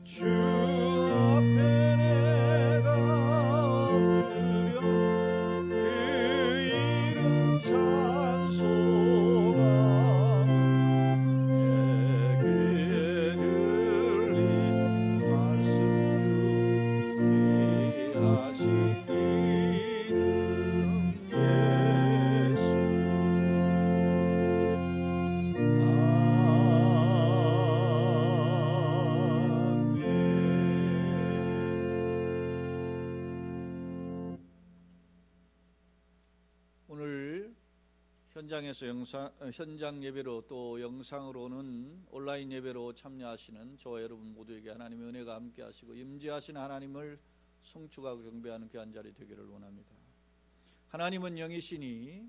주 앞에 내가 엎드려 그 이름 찬송하네. 내게 들린 말씀 중 귀하신 이름 예수. 오늘 현장에서 현장 예배로 또 영상으로는 온라인 예배로 참여하시는 저와 여러분 모두에게 하나님의 은혜가 함께 하시고 임재하신 하나님을 송축하고 경배하는 귀한 자리 되기를 원합니다. 하나님은 영이시니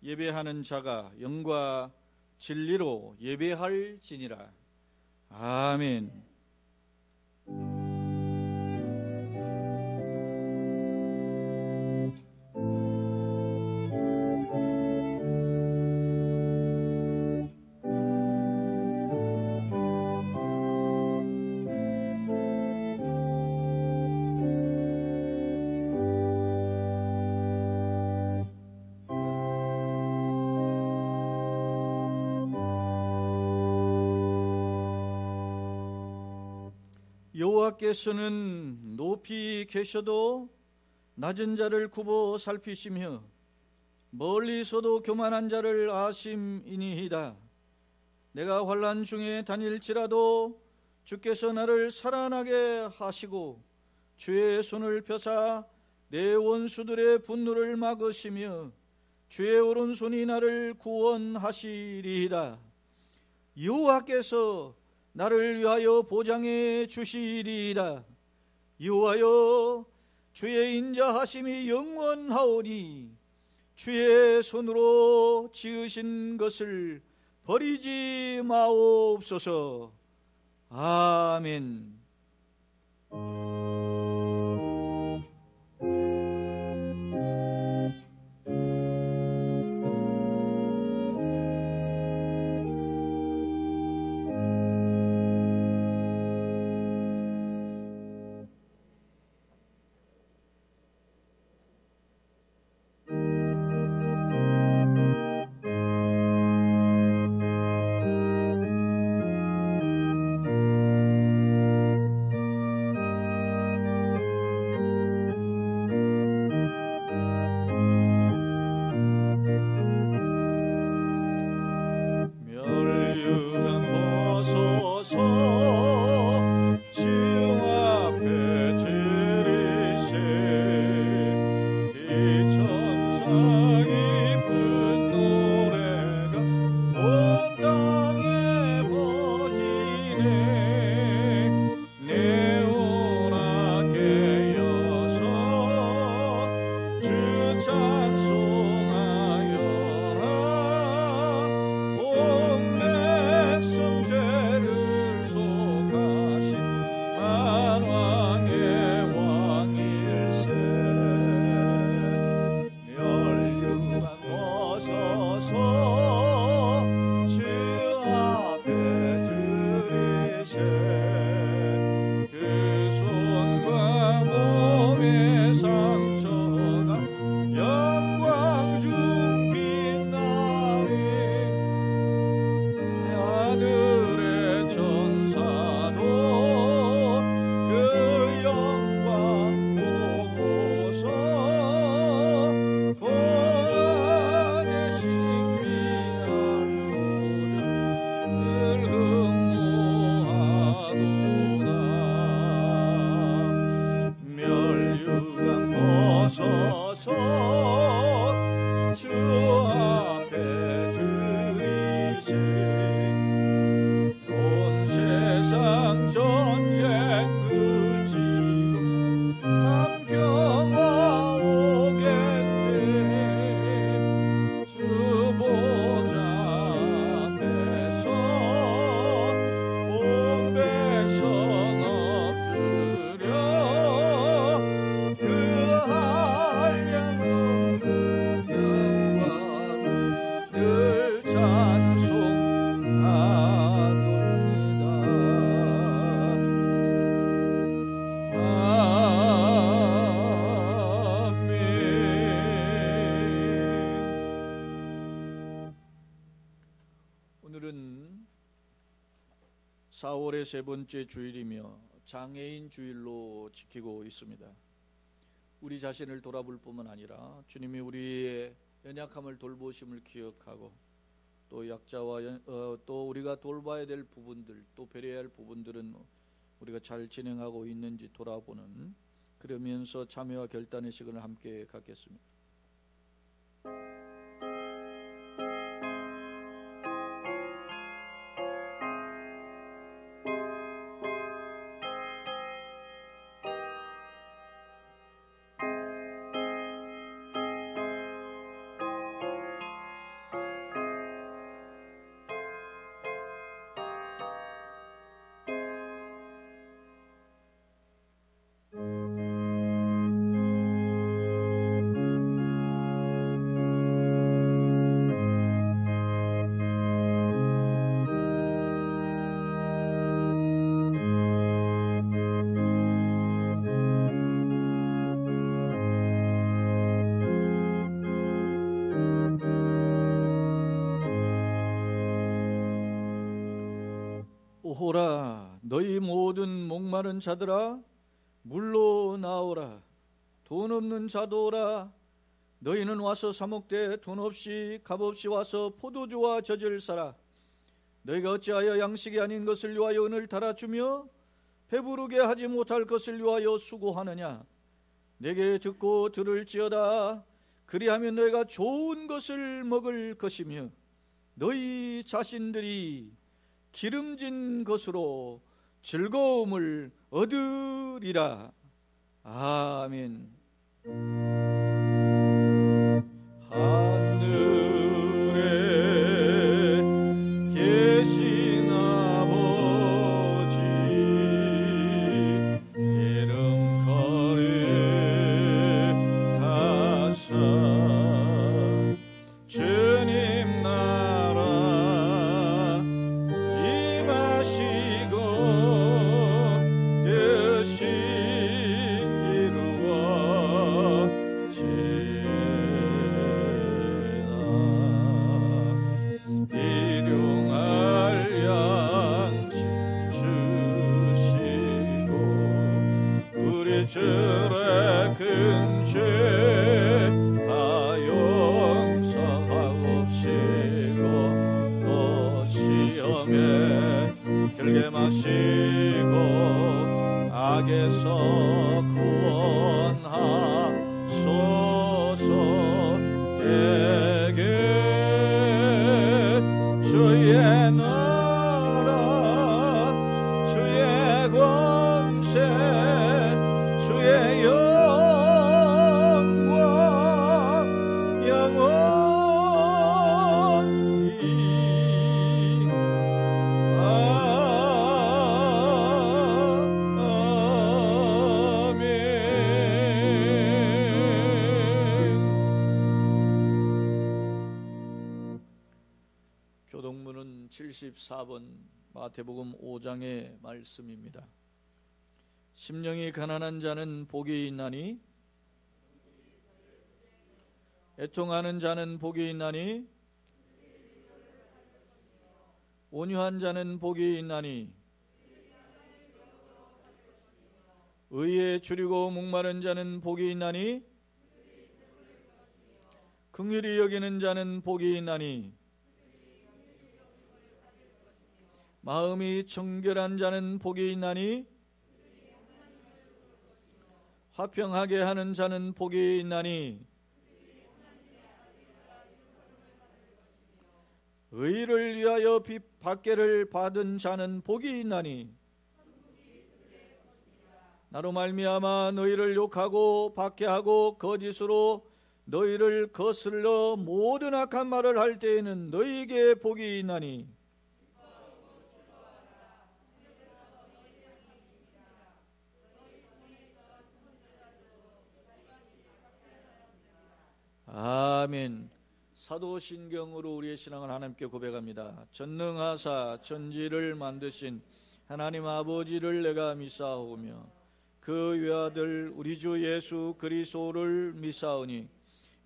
예배하는 자가 영과 진리로 예배할지니라. 아멘. 여호와께서는 높이 계셔도 낮은 자를 굽어 살피시며 멀리서도 교만한 자를 아심이니이다. 내가 환난 중에 다닐지라도 주께서 나를 살아나게 하시고 주의 손을 펴사 내 원수들의 분노를 막으시며 주의 오른손이 나를 구원하시리이다. 여호와께서 나를 위하여 보장해 주시리이다. 여호와여, 주의 인자하심이 영원하오니 주의 손으로 지으신 것을 버리지 마옵소서. 아멘. 4월의 세 번째 주일이며 장애인 주일로 지키고 있습니다. 우리 자신을 돌아볼 뿐만 아니라 주님이 우리의 연약함을 돌보심을 기억하고 또 약자와 또 우리가 돌봐야 될 부분들, 또 배려해야 할 부분들은 우리가 잘 진행하고 있는지 돌아보는, 그러면서 참여와 결단의 시간을 함께 갖겠습니다. 오호라 너희 모든 목마른 자들아 물로 나오라. 돈 없는 자도 오라. 너희는 와서 사목되 돈 없이 값 없이 와서 포도주와 젖을 사라. 너희가 어찌하여 양식이 아닌 것을 위하여 은을 달아주며 배부르게 하지 못할 것을 위하여 수고하느냐. 내게 듣고 들을지어다. 그리하면 너희가 좋은 것을 먹을 것이며 너희 자신들이 기름진 것으로 즐거움을 얻으리라. 아멘. 하늘에 계신 아버지 이름 거룩하사 주님 나라 임하시고 뜻이 이루어지나. 일용할 양식 주시고 우리 죄의 큰 죄 다 용서하옵시고 또 시험에 들게 마시고 악에서 구원하소서. 대개 주의 나라 주의 권세 주의 영광 영원히 아멘. 교동문은 74번 마태복음 5장의 말씀입니다. 심령이 가난한 자는 복이 있나니 애통하는 자는 복이 있나니 온유한 자는 복이 있나니 의에 줄이고 목마른 자는 복이 있나니 긍휼히 여기는 자는 복이 있나니 마음이 청결한 자는 복이 있나니 화평하게 하는 자는 복이 있나니 의를 위하여 박해를 받은 자는 복이 있나니 나로 말미암아 너희를 욕하고 박해하고 거짓으로 너희를 거슬러 모든 악한 말을 할 때에는 너희에게 복이 있나니 아멘. 사도신경으로 우리의 신앙을 하나님께 고백합니다. 전능하사 천지를 만드신 하나님 아버지를 내가 믿사오며 그 외아들 우리 주 예수 그리스도를 믿사오니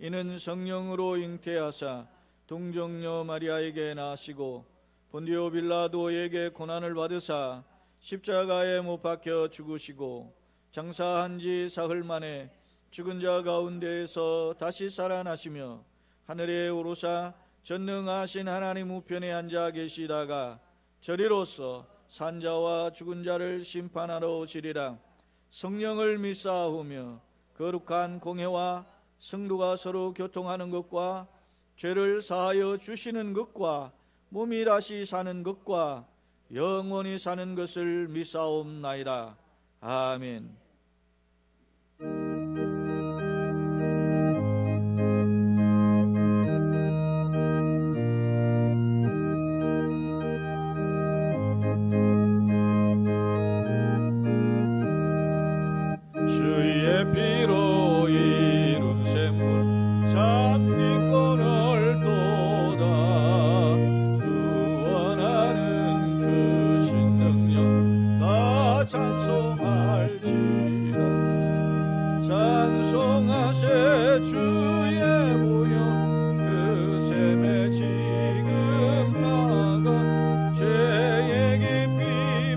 이는 성령으로 잉태하사 동정녀 마리아에게 나시고 본디오 빌라도에게 고난을 받으사 십자가에 못 박혀 죽으시고 장사한 지 사흘 만에 죽은 자 가운데에서 다시 살아나시며 하늘에 오르사 전능하신 하나님 우편에 앉아 계시다가 저리로서 산자와 죽은 자를 심판하러 오시리라. 성령을 믿사오며 거룩한 공회와 성도가 서로 교통하는 것과 죄를 사하여 주시는 것과 몸이 다시 사는 것과 영원히 사는 것을 믿사옵나이다. 아멘. 주의 피로 이룬 샘물 장기권을 도다. 구원하는 그 신능력 다 찬송할지라. 찬송하세 주의 보혈 그 샘에 지금 나가 죄의 깊이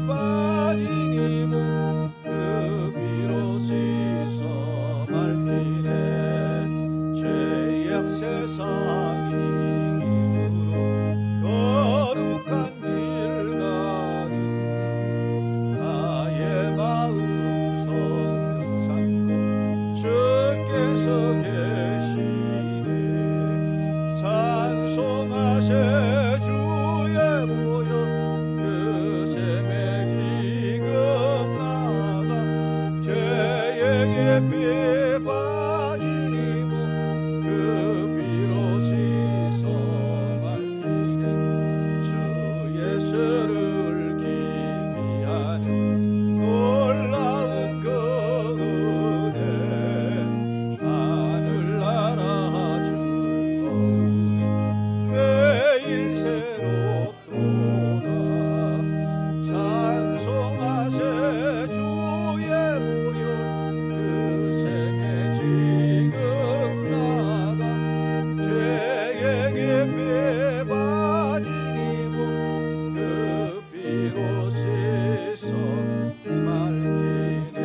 빠진 이몸 그 비로 씻어 맑히네. 죄악 세상 이기므로 거룩한 길 가는 나의 마음 성등 삼고 주께서 계시네. 찬송하세 주의 보혈 그 샘에 지금 나가 죄의 깊이 빠진 이몸 그 비로 씻어 맑히네. 주 예수를 기비하는 놀라운 그 은혜 하늘나라 즐거움이 매일 새롭도다. 찬송하세 주의 보혈 그 샘에 지금 나가 죄의 깊이 빠진 이몸 그 피로 씻어 맑히네.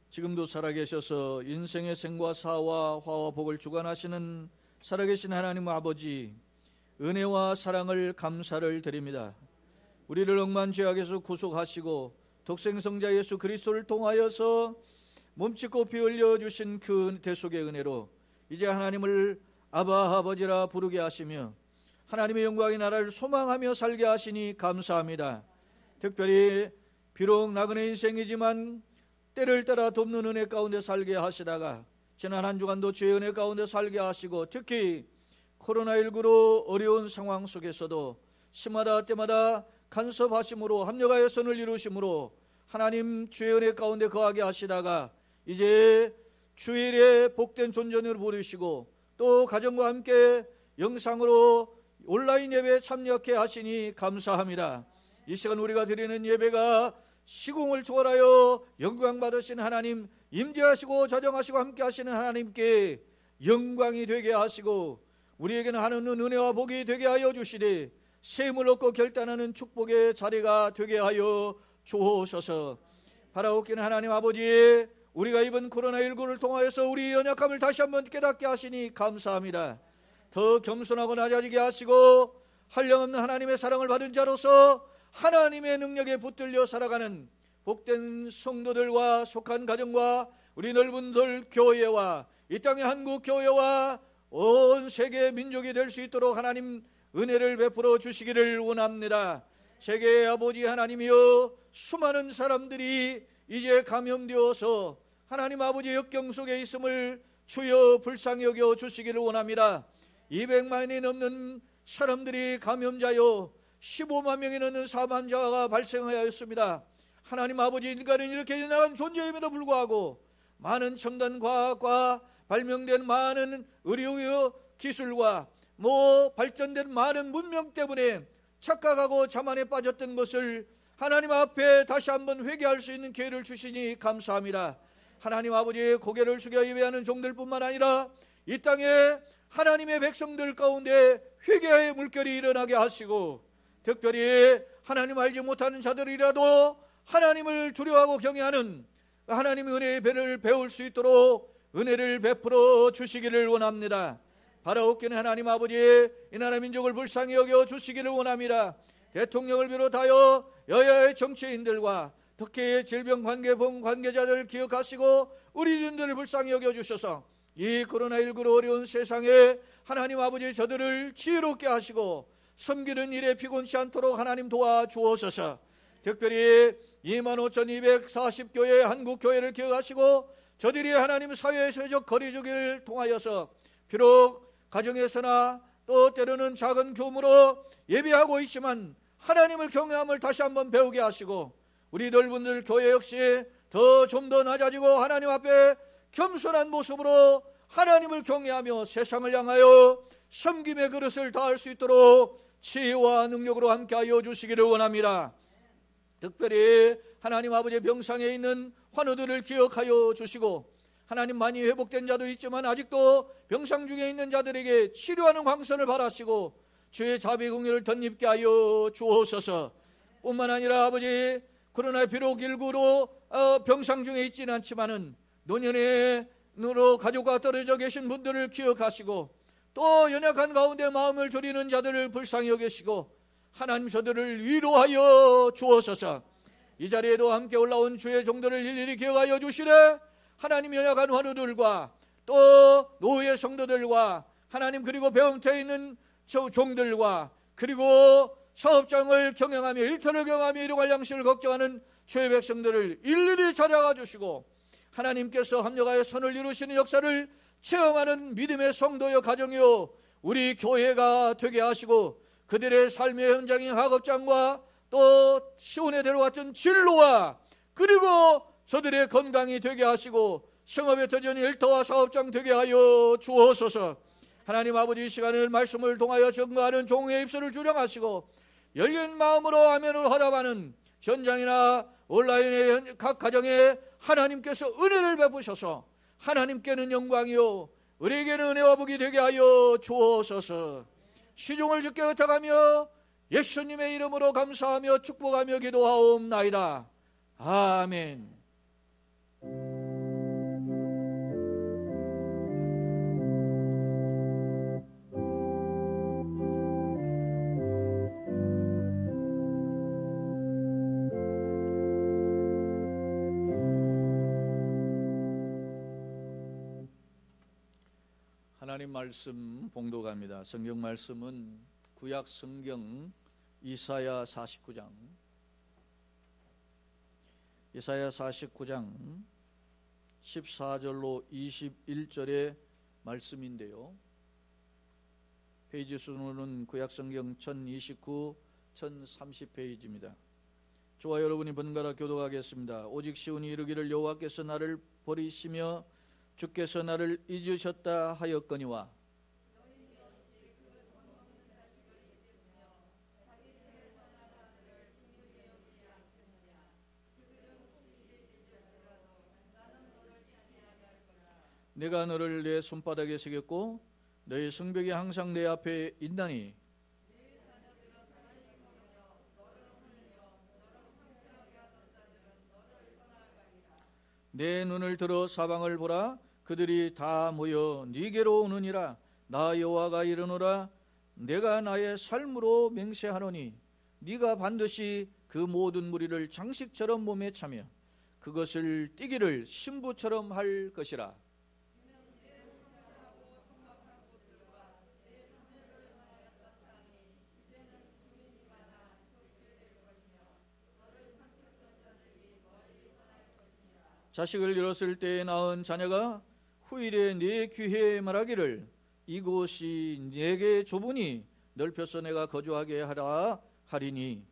지금도 살아계셔서 인생의 생과 사와 화와 복을 주관하시는 살아계신 하나님 아버지, 은혜와 사랑을 감사를 드립니다. 우리를 억만 죄악에서 구속하시고 독생성자 예수 그리스도를 통하여서 몸짓고 피 흘려 주신 그 대속의 은혜로 이제 하나님을 아바 아버지라 부르게 하시며 하나님의 영광의 나라를 소망하며 살게 하시니 감사합니다. 특별히 비록 나그네 인생이지만 때를 따라 돕는 은혜 가운데 살게 하시다가 지난 한 주간도 주의 은혜 가운데 살게 하시고 특히 코로나19로 어려운 상황 속에서도 시마다 때마다 간섭하심으로 합력하여 선을 이루심으로 하나님 주의 은혜 가운데 거하게 하시다가 이제 주일에 복된 존전을 부르시고 또 가정과 함께 영상으로 온라인 예배에 참여하게 하시니 감사합니다. 이 시간 우리가 드리는 예배가 시공을 초월하여 영광 받으신 하나님, 임재하시고 자정하시고 함께 하시는 하나님께 영광이 되게 하시고 우리에게는 하나님은 은혜와 복이 되게 하여 주시되 셈을 얻고 결단하는 축복의 자리가 되게 하여 주옵소서. 바라옵기는 하나님 아버지, 우리가 이번 코로나19를 통하여서 우리 연약함을 다시 한번 깨닫게 하시니 감사합니다. 더 겸손하고 낮아지게 하시고 한량없는 하나님의 사랑을 받은 자로서 하나님의 능력에 붙들려 살아가는 복된 성도들과 속한 가정과 우리 넓은 교회와 이 땅의 한국 교회와 온 세계 민족이 될 수 있도록 하나님 은혜를 베풀어 주시기를 원합니다. 세계의 아버지 하나님이여, 수많은 사람들이 이제 감염되어서 하나님 아버지 역경 속에 있음을 주여 불쌍히 여겨 주시기를 원합니다. 200만이 넘는 사람들이 감염자요 15만 명이 넘는 사망자가 발생하였습니다. 하나님 아버지, 인간은 이렇게 연약한 존재임에도 불구하고 많은 첨단 과학과 발명된 많은 의료 기술과 발전된 많은 문명 때문에 착각하고 자만에 빠졌던 것을 하나님 앞에 다시 한번 회개할 수 있는 기회를 주시니 감사합니다. 하나님 아버지, 고개를 숙여 예배하는 종들뿐만 아니라 이 땅에 하나님의 백성들 가운데 회개의 물결이 일어나게 하시고, 특별히 하나님 알지 못하는 자들이라도 하나님을 두려워하고 경외하는 하나님의 은혜의 배를 배울 수 있도록 은혜를 베풀어 주시기를 원합니다. 바라옵기는 하나님 아버지, 이 나라 민족을 불쌍히 여겨 주시기를 원합니다. 대통령을 비롯하여 여야의 정치인들과 특히 질병 관계자들을 기억하시고 우리 주민들을 불쌍히 여겨주셔서 이 코로나19로 어려운 세상에 하나님 아버지 저들을 지혜롭게 하시고 섬기는 일에 피곤치 않도록 하나님 도와주옵소서. 특별히 25,240교회 한국교회를 기억하시고 저들이 하나님 사회의 사회적 거리두기를 통하여서 비록 가정에서나 또 때로는 작은 교무로 예배하고 있지만 하나님을 경외함을 다시 한번 배우게 하시고, 우리 넓은들 교회 역시 좀 더 낮아지고 하나님 앞에 겸손한 모습으로 하나님을 경외하며 세상을 향하여 섬김의 그릇을 다할 수 있도록 지혜와 능력으로 함께하여 주시기를 원합니다. 특별히 하나님 아버지의 병상에 있는 환우들을 기억하여 주시고, 하나님 많이 회복된 자도 있지만 아직도 병상 중에 있는 자들에게 치료하는 광선을 바라시고 주의 자비 긍휼을 덧입게 하여 주옵소서. 뿐만 아니라 아버지, 코로나 비록 19로 병상 중에 있지는 않지만은 노년으로 가족과 떨어져 계신 분들을 기억하시고 또 연약한 가운데 마음을 졸이는 자들을 불쌍히 여기시고 하나님 저들을 위로하여 주옵소서. 이 자리에도 함께 올라온 주의 종들을 일일이 기억하여 주시되 하나님 연약한 환우들과 또 노예 성도들과 하나님 그리고 배움터에 있는 종들과 그리고 사업장을 경영하며 일터를 경영하며 일용할 양식을 걱정하는 주의 백성들을 일일이 찾아가 주시고 하나님께서 합력하여 선을 이루시는 역사를 체험하는 믿음의 성도여 가정이요 우리 교회가 되게 하시고 그들의 삶의 현장인 학업장과 또 시온의 대로 같은 진로와 그리고 저들의 건강이 되게 하시고 성업의 터전이 일터와 사업장 되게 하여 주옵소서. 하나님 아버지, 이 시간을 말씀을 통하여 증거하는 종의 입술을 주령하시고 열린 마음으로 아멘으로 화답하는 현장이나 온라인의 각 가정에 하나님께서 은혜를 베푸셔서 하나님께는 영광이요 우리에게는 은혜와 복이 되게 하여 주옵소서. 시종을 주께 의탁하며 예수님의 이름으로 감사하며 축복하며 기도하옵나이다. 아멘. 하나님 말씀 봉독합니다. 성경 말씀은 구약 성경 이사야 49장 14절로 21절의 말씀인데요. 페이지 수는 구약 성경 1029, 1030페이지입니다. 저와 여러분이 번갈아 교독하겠습니다. 오직 시온이 이르기를 여호와께서 나를 버리시며 주께서 나를 잊으셨다 하였거니와 내가 너를 내 손바닥에 새겼고 너의 성벽이 항상 내 앞에 있나니 내 눈을 들어 사방을 보라. 그들이 다 모여 네게로 오느니라. 나 여호와가 이르노라. 내가 나의 삶으로 맹세하노니 네가 반드시 그 모든 무리를 장식처럼 몸에 차며 그것을 띠기를 신부처럼 할 것이라. 자식을 잃었을 때에 낳은 자녀가 후일에 네 귀에 말하기를 이곳이 내게 좁으니 넓혀서 내가 거주하게 하라 하리니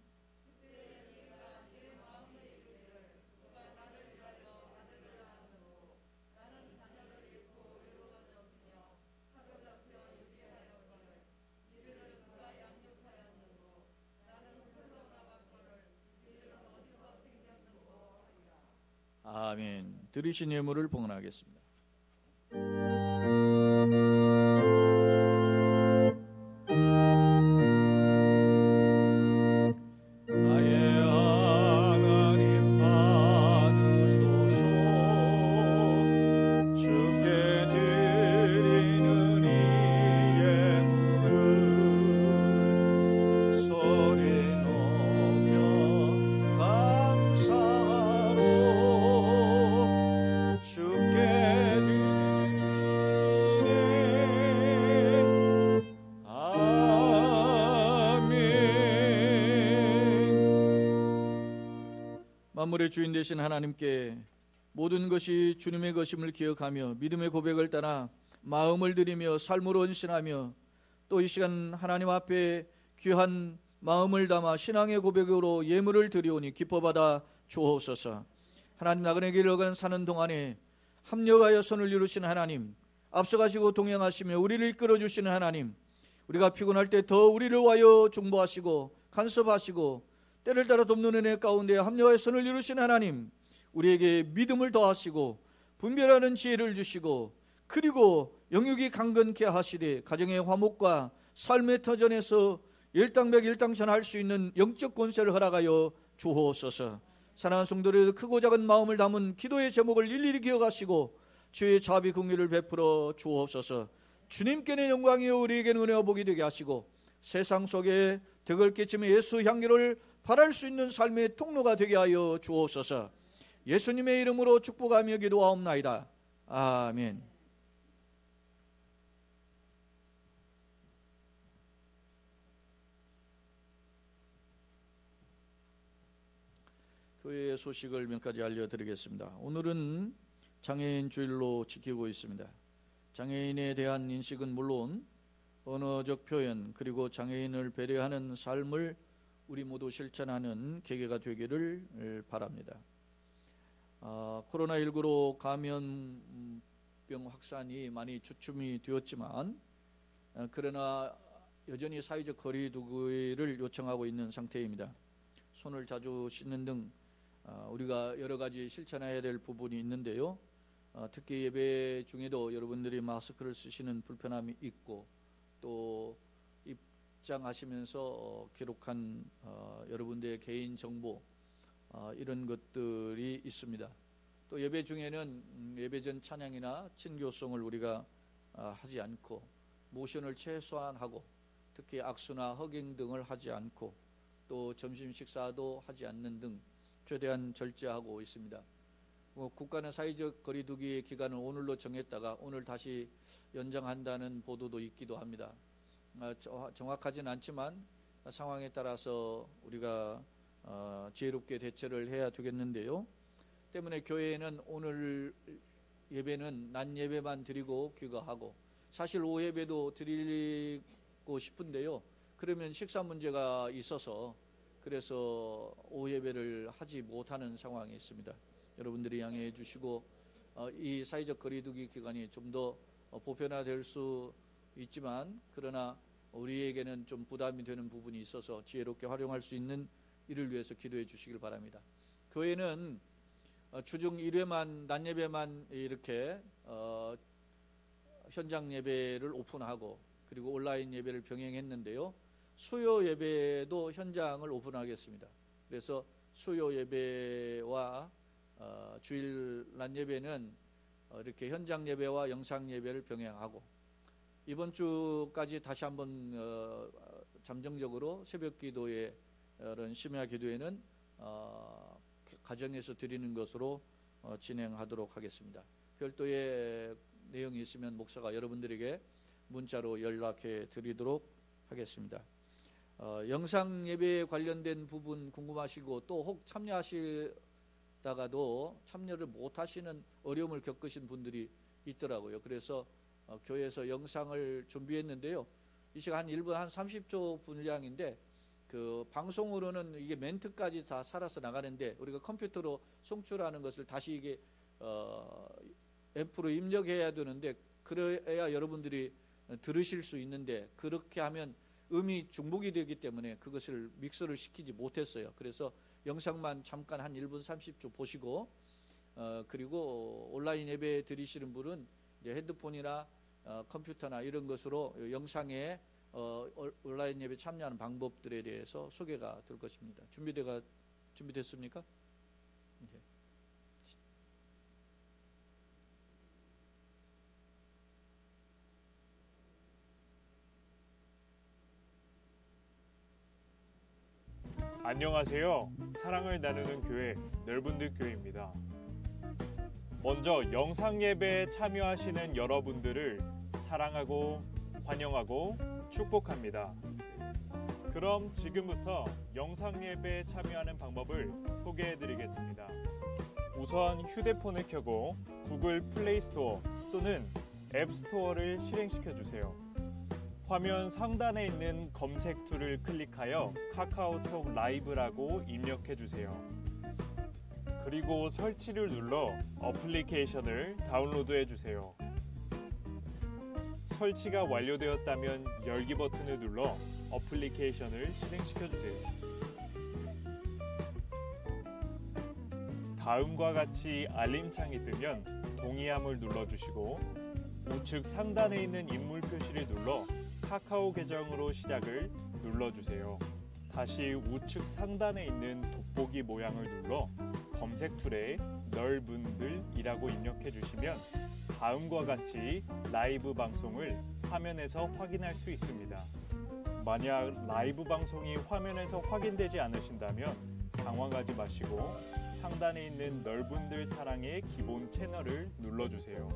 아멘. 들으신 예물을 봉헌하겠습니다. 만물의 주인 되신 하나님께 모든 것이 주님의 것임을 기억하며 믿음의 고백을 따라 마음을 들이며 삶으로 헌신하며 또 이 시간 하나님 앞에 귀한 마음을 담아 신앙의 고백으로 예물을 드리오니 기뻐받아 주옵소서. 하나님, 나그네 길을 사는 동안에 합력하여 선을 이루신 하나님, 앞서가시고 동행하시며 우리를 이끌어 주시는 하나님, 우리가 피곤할 때 더 우리를 위하여 중보하시고 간섭하시고 때를 따라 돕는 은혜 가운데 합력하여 선을 이루신 하나님, 우리에게 믿음을 더하시고 분별하는 지혜를 주시고 그리고 영육이 강건케 하시되 가정의 화목과 삶의 터전에서 일당백일당천할 수 있는 영적 권세를 허락하여 주옵소서. 사랑하는 성도들의 크고 작은 마음을 담은 기도의 제목을 일일이 기억하시고 주의 자비 긍휼을 베풀어 주옵소서. 주님께는 영광이요 우리에게는 은혜와 복이 되게 하시고 세상 속에 덕을 끼치며 예수 향기를 바랄 수 있는 삶의 통로가 되게 하여 주옵소서. 예수님의 이름으로 축복하며 기도하옵나이다. 아멘. 교회의 소식을 몇 가지 알려드리겠습니다. 오늘은 장애인 주일로 지키고 있습니다. 장애인에 대한 인식은 물론 언어적 표현 그리고 장애인을 배려하는 삶을 우리 모두 실천하는 계기가 되기를 바랍니다. 코로나19로 감염병 확산이 많이 주춤이 되었지만 그러나 여전히 사회적 거리 두기를 요청하고 있는 상태입니다. 손을 자주 씻는 등 우리가 여러 가지 실천해야 될 부분이 있는데요. 특히 예배 중에도 여러분들이 마스크를 쓰시는 불편함이 있고 또 입장하시면서 기록한 여러분들의 개인 정보 이런 것들이 있습니다. 또 예배 중에는 예배 전 찬양이나 친교송을 우리가 하지 않고 모션을 최소한 하고 특히 악수나 허깅 등을 하지 않고 또 점심 식사도 하지 않는 등 최대한 절제하고 있습니다. 국가는 사회적 거리두기 기간을 오늘로 정했다가 오늘 다시 연장한다는 보도도 있기도 합니다. 정확하진 않지만 상황에 따라서 우리가 지혜롭게 대처를 해야 되겠는데요. 때문에 교회에는 오늘 예배는 낮 예배만 드리고 귀가하고 사실 오후 예배도 드리고 싶은데요. 그러면 식사 문제가 있어서 그래서 오후 예배를 하지 못하는 상황이 있습니다. 여러분들이 양해해 주시고 이 사회적 거리두기 기간이 좀 더 보편화될 수 있지만 그러나 우리에게는 좀 부담이 되는 부분이 있어서 지혜롭게 활용할 수 있는 이를 위해서 기도해 주시길 바랍니다. 교회는 주중 1회만 낮 예배만 이렇게 현장 예배를 오픈하고 그리고 온라인 예배를 병행했는데요. 수요 예배도 현장을 오픈하겠습니다. 그래서 수요 예배와 주일 낮 예배는 이렇게 현장 예배와 영상 예배를 병행하고 이번 주까지 다시 한번 잠정적으로 새벽 기도에 이런 심야 기도회는 가정에서 드리는 것으로 진행하도록 하겠습니다. 별도의 내용이 있으면 목사가 여러분들에게 문자로 연락해 드리도록 하겠습니다. 영상 예배에 관련된 부분 궁금하시고 또 혹 참여하시다가도 참여를 못 하시는 어려움을 겪으신 분들이 있더라고요. 그래서 교회에서 영상을 준비했는데요. 이 시간 한 1분 한 30초 분량인데 그 방송으로는 이게 멘트까지 다 살아서 나가는데 우리가 컴퓨터로 송출하는 것을 다시 이게 앰프로 입력해야 되는데 그래야 여러분들이 들으실 수 있는데 그렇게 하면 음이 중복이 되기 때문에 그것을 믹서를 시키지 못했어요. 그래서 영상만 잠깐 한 1분 30초 보시고 그리고 온라인 예배 드리시는 분은 이제 핸드폰이나 컴퓨터나 이런 것으로 영상에 온라인 예배 참여하는 방법들에 대해서 소개가 될 것입니다. 준비됐습니까? 네. 안녕하세요. 사랑을 나누는 교회 넓은듯 교회입니다. 먼저 영상 예배에 참여하시는 여러분들을 사랑하고 환영하고 축복합니다. 그럼 지금부터 영상 예배에 참여하는 방법을 소개해 드리겠습니다. 우선 휴대폰을 켜고 구글 플레이 스토어 또는 앱 스토어를 실행시켜 주세요. 화면 상단에 있는 검색 툴을 클릭하여 카카오톡 라이브라고 입력해 주세요. 그리고 설치를 눌러 어플리케이션을 다운로드해 주세요. 설치가 완료되었다면 열기 버튼을 눌러 어플리케이션을 실행시켜 주세요. 다음과 같이 알림창이 뜨면 동의함을 눌러주시고 우측 상단에 있는 인물 표시를 눌러 카카오 계정으로 시작을 눌러주세요. 다시 우측 상단에 있는 돋보기 모양을 눌러 검색 툴에 널분들이라고 입력해 주시면 다음과 같이 라이브 방송을 화면에서 확인할 수 있습니다. 만약 라이브 방송이 화면에서 확인되지 않으신다면 당황하지 마시고 상단에 있는 널분들 사랑의 기본 채널을 눌러주세요.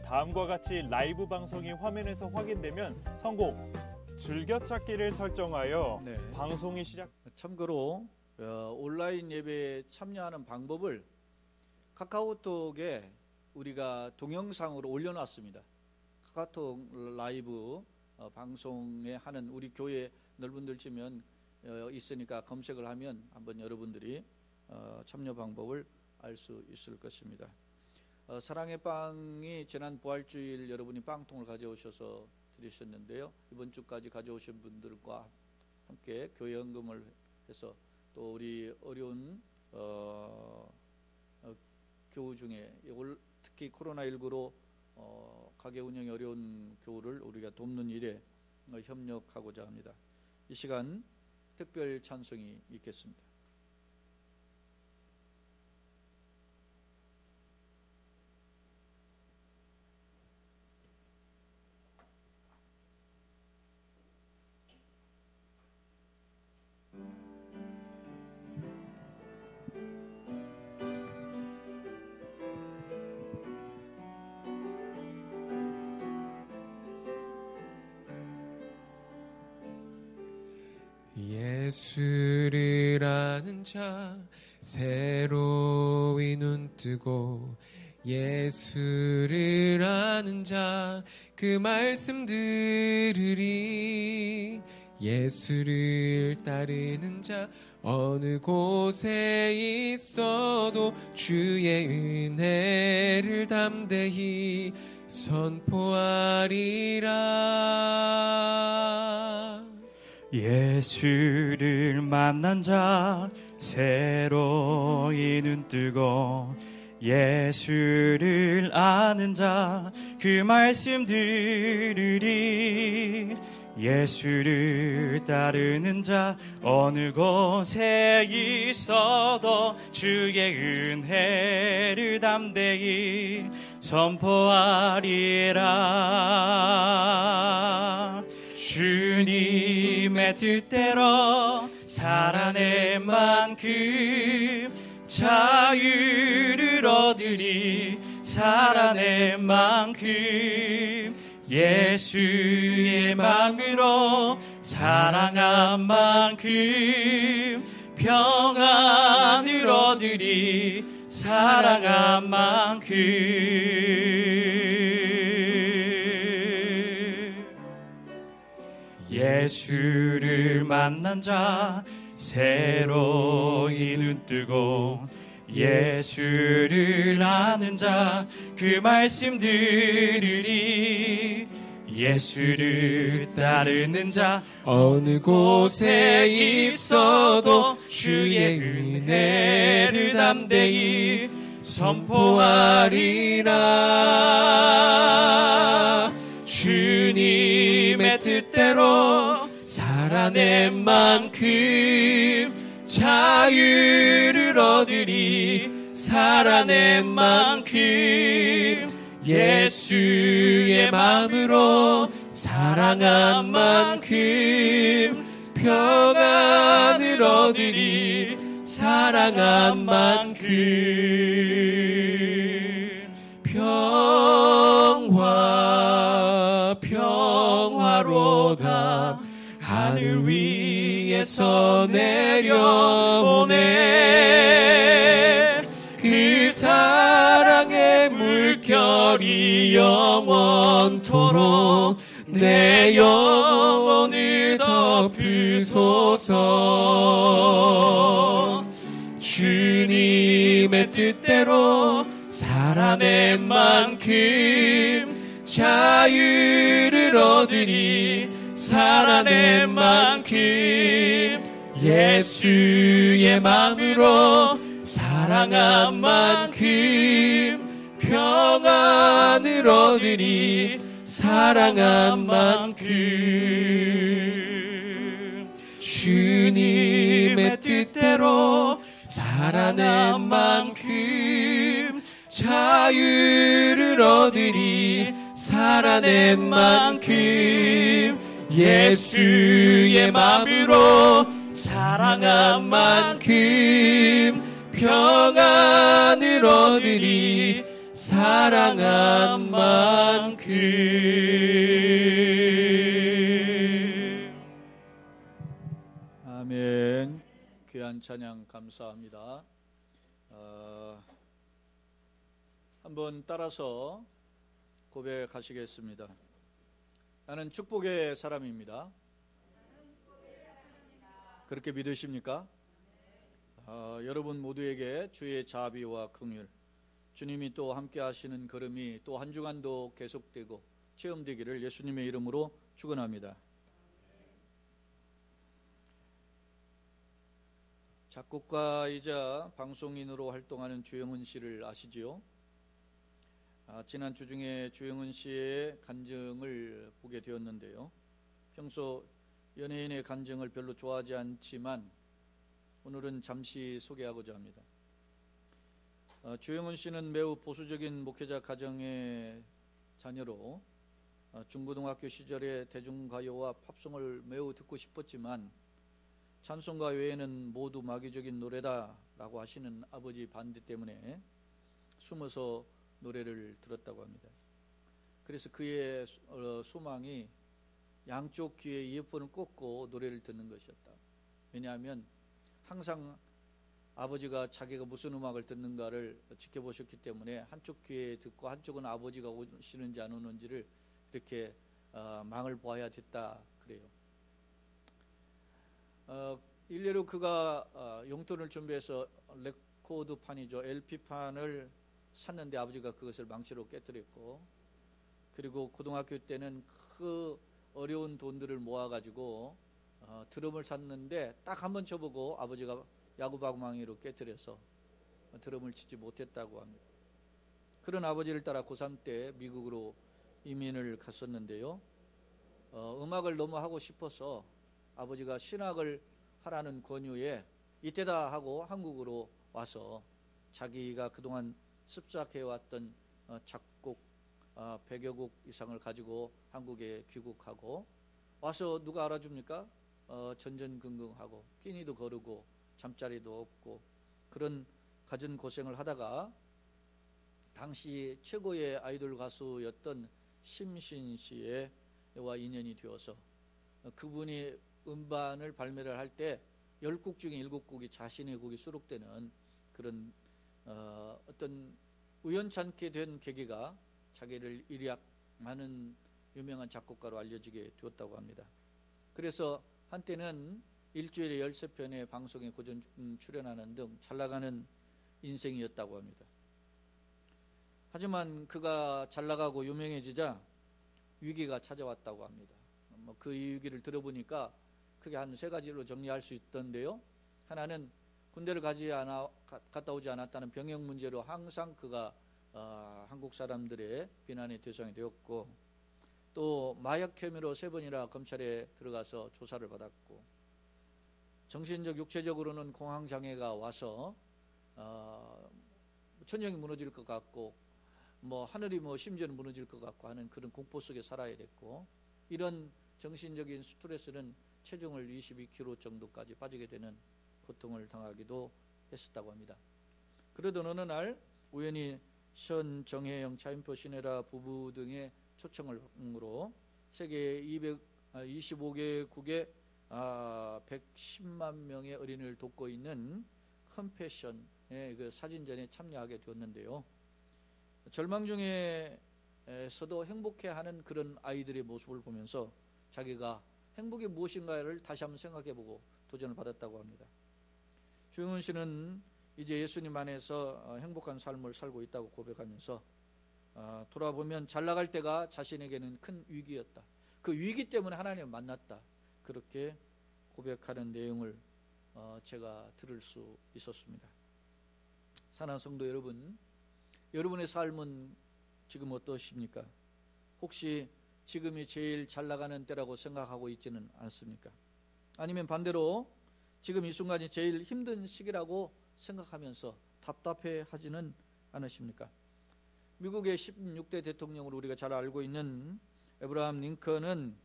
다음과 같이 라이브 방송이 화면에서 확인되면 성공! 즐겨찾기를 설정하여 방송이 시작. 참고로 온라인 예배에 참여하는 방법을 카카오톡에 우리가 동영상으로 올려놨습니다. 카카오톡 라이브 방송에 하는 우리 교회 널분들 치면 있으니까 검색을 하면 한번 여러분들이 참여 방법을 알 수 있을 것입니다. 사랑의 빵이 지난 부활주일 여러분이 빵통을 가져오셔서 드리셨는데요. 이번 주까지 가져오신 분들과 함께 교회 헌금을 해서 또 우리 어려운 교우 중에 특히 코로나19로 가게 운영이 어려운 교우를 우리가 돕는 일에 협력하고자 합니다. 이 시간 특별 찬송이 있겠습니다. 예수를 아는 자 새로이 눈뜨고 예수를 아는 자 그 말씀 들으리 예수를 따르는 자 어느 곳에 있어도 주의 은혜를 담대히 선포하리라. 예수를 만난 자 새로이 눈뜨고 예수를 아는 자 그 말씀 들으리 예수를 따르는 자 어느 곳에 있어도 주의 은혜를 담대히 선포하리라. 주님의 뜻대로 살아낸 만큼 자유를 얻으리 살아낸 만큼 예수의 마음으로 사랑한 만큼 평안을 얻으리 사랑한 만큼 예수를 만난 자 새로이 눈뜨고 예수를 아는 자 그 말씀 들으리 예수를 따르는 자 어느 곳에 있어도 주의 은혜를 담대히 선포하리라. 주님의 뜻대로 살아낸 만큼 자유를 얻으리 살아낸 만큼 예수의 마음으로 사랑한 만큼 평안을 얻으리 사랑한 만큼 평화로다 하늘 위 땅에서 내려오네. 그 사랑의 물결이 영원토록 내 영혼을 덮으소서. 주님의 뜻대로 살아낸 만큼 자유를 얻으리. 살아낸 만큼 예수의 마음으로 사랑한 만큼 평안을 얻으리. 사랑한 만큼 주님의 뜻대로 살아낸 만큼 자유를 얻으리. 살아낸 만큼 예수의 마음으로 사랑한 만큼 평안을 얻으리. 사랑한 만큼. 아멘. 귀한 찬양 감사합니다. 한번 따라서 고백하시겠습니다. 나는 축복의 사람입니다. 그렇게 믿으십니까? 여러분 모두에게 주의 자비와 긍휼, 주님이 또 함께 하시는 걸음이 또 한 주간도 계속되고 체험되기를 예수님의 이름으로 축원합니다. 작곡가이자 방송인으로 활동하는 주영은 씨를 아시지요? 지난 주 중에 주영은 씨의 간증을 보게 되었는데요. 평소 연예인의 간증을 별로 좋아하지 않지만 오늘은 잠시 소개하고자 합니다. 주영은 씨는 매우 보수적인 목회자 가정의 자녀로 중고등학교 시절에 대중가요와 팝송을 매우 듣고 싶었지만 찬송가 외에는 모두 마귀적인 노래다라고 하시는 아버지 반대 때문에 숨어서 노래를 들었다고 합니다. 그래서 그의 소망이 양쪽 귀에 이어폰을 꽂고 노래를 듣는 것이었다. 왜냐하면 항상 아버지가 자기가 무슨 음악을 듣는가를 지켜보셨기 때문에 한쪽 귀에 듣고 한쪽은 아버지가 오시는지 안 오는지를 이렇게 망을 보아야 됐다 그래요. 일례로 그가 용돈을 준비해서 레코드판이죠, LP판을 샀는데 아버지가 그것을 망치로 깨뜨렸고, 그리고 고등학교 때는 그 어려운 돈들을 모아가지고 드럼을 샀는데 딱 한 번 쳐보고 아버지가 야구방망이로 깨뜨려서 드럼을 치지 못했다고 합니다. 그런 아버지를 따라 고3 때 미국으로 이민을 갔었는데요. 음악을 너무 하고 싶어서 아버지가 신학을 하라는 권유에 이때다 하고 한국으로 와서 자기가 그동안 습작해왔던 작곡 100여 곡 이상을 가지고 한국에 귀국하고 와서 누가 알아줍니까? 전전긍긍하고 끼니도 거르고 잠자리도 없고 그런 갖은 고생을 하다가 당시 최고의 아이돌 가수였던 심신 씨와 인연이 되어서 그분이 음반을 발매를 할 때 10곡 중에 7곡이 자신의 곡이 수록되는 그런 어떤 우연찮게 된 계기가 자기를 일약 많은 유명한 작곡가로 알려지게 되었다고 합니다. 그래서 한때는 일주일에 13편의 방송에 고정 출연하는 등 잘나가는 인생이었다고 합니다. 하지만 그가 잘나가고 유명해지자 위기가 찾아왔다고 합니다. 그 위기를 들어보니까 크게 한 3가지로 정리할 수 있던데요. 하나는 군대를 갔다 오지 않았다는 병역 문제로 항상 그가 한국 사람들의 비난의 대상이 되었고, 또 마약 혐의로 3번이나 검찰에 들어가서 조사를 받았고, 정신적 육체적으로는 공황장애가 와서 천정이 무너질 것 같고 하늘이 심지어는 무너질 것 같고 하는 그런 공포 속에 살아야 됐고, 이런 정신적인 스트레스는 체중을 22kg 정도까지 빠지게 되는 고통을 당하기도 했었다고 합니다. 그러던 어느 날 우연히 션 정혜영 차인표 신혜라 부부 등의 초청으로 세계 225개국의 110만 명의 어린이를 돕고 있는 컴패션의 그 사진전에 참여하게 되었는데요. 절망 중에서도 행복해하는 그런 아이들의 모습을 보면서 자기가 행복이 무엇인가를 다시 한번 생각해보고 도전을 받았다고 합니다. 주영은 씨는 이제 예수님 안에서 행복한 삶을 살고 있다고 고백하면서 돌아보면 잘 나갈 때가 자신에게는 큰 위기였다. 그 위기 때문에 하나님을 만났다. 그렇게 고백하는 내용을 제가 들을 수 있었습니다. 사랑하는 성도 여러분, 여러분의 삶은 지금 어떠십니까? 혹시 지금이 제일 잘 나가는 때라고 생각하고 있지는 않습니까? 아니면 반대로 지금 이 순간이 제일 힘든 시기라고 생각하면서 답답해하지는 않으십니까? 미국의 16대 대통령으로 우리가 잘 알고 있는 에브라함 링컨은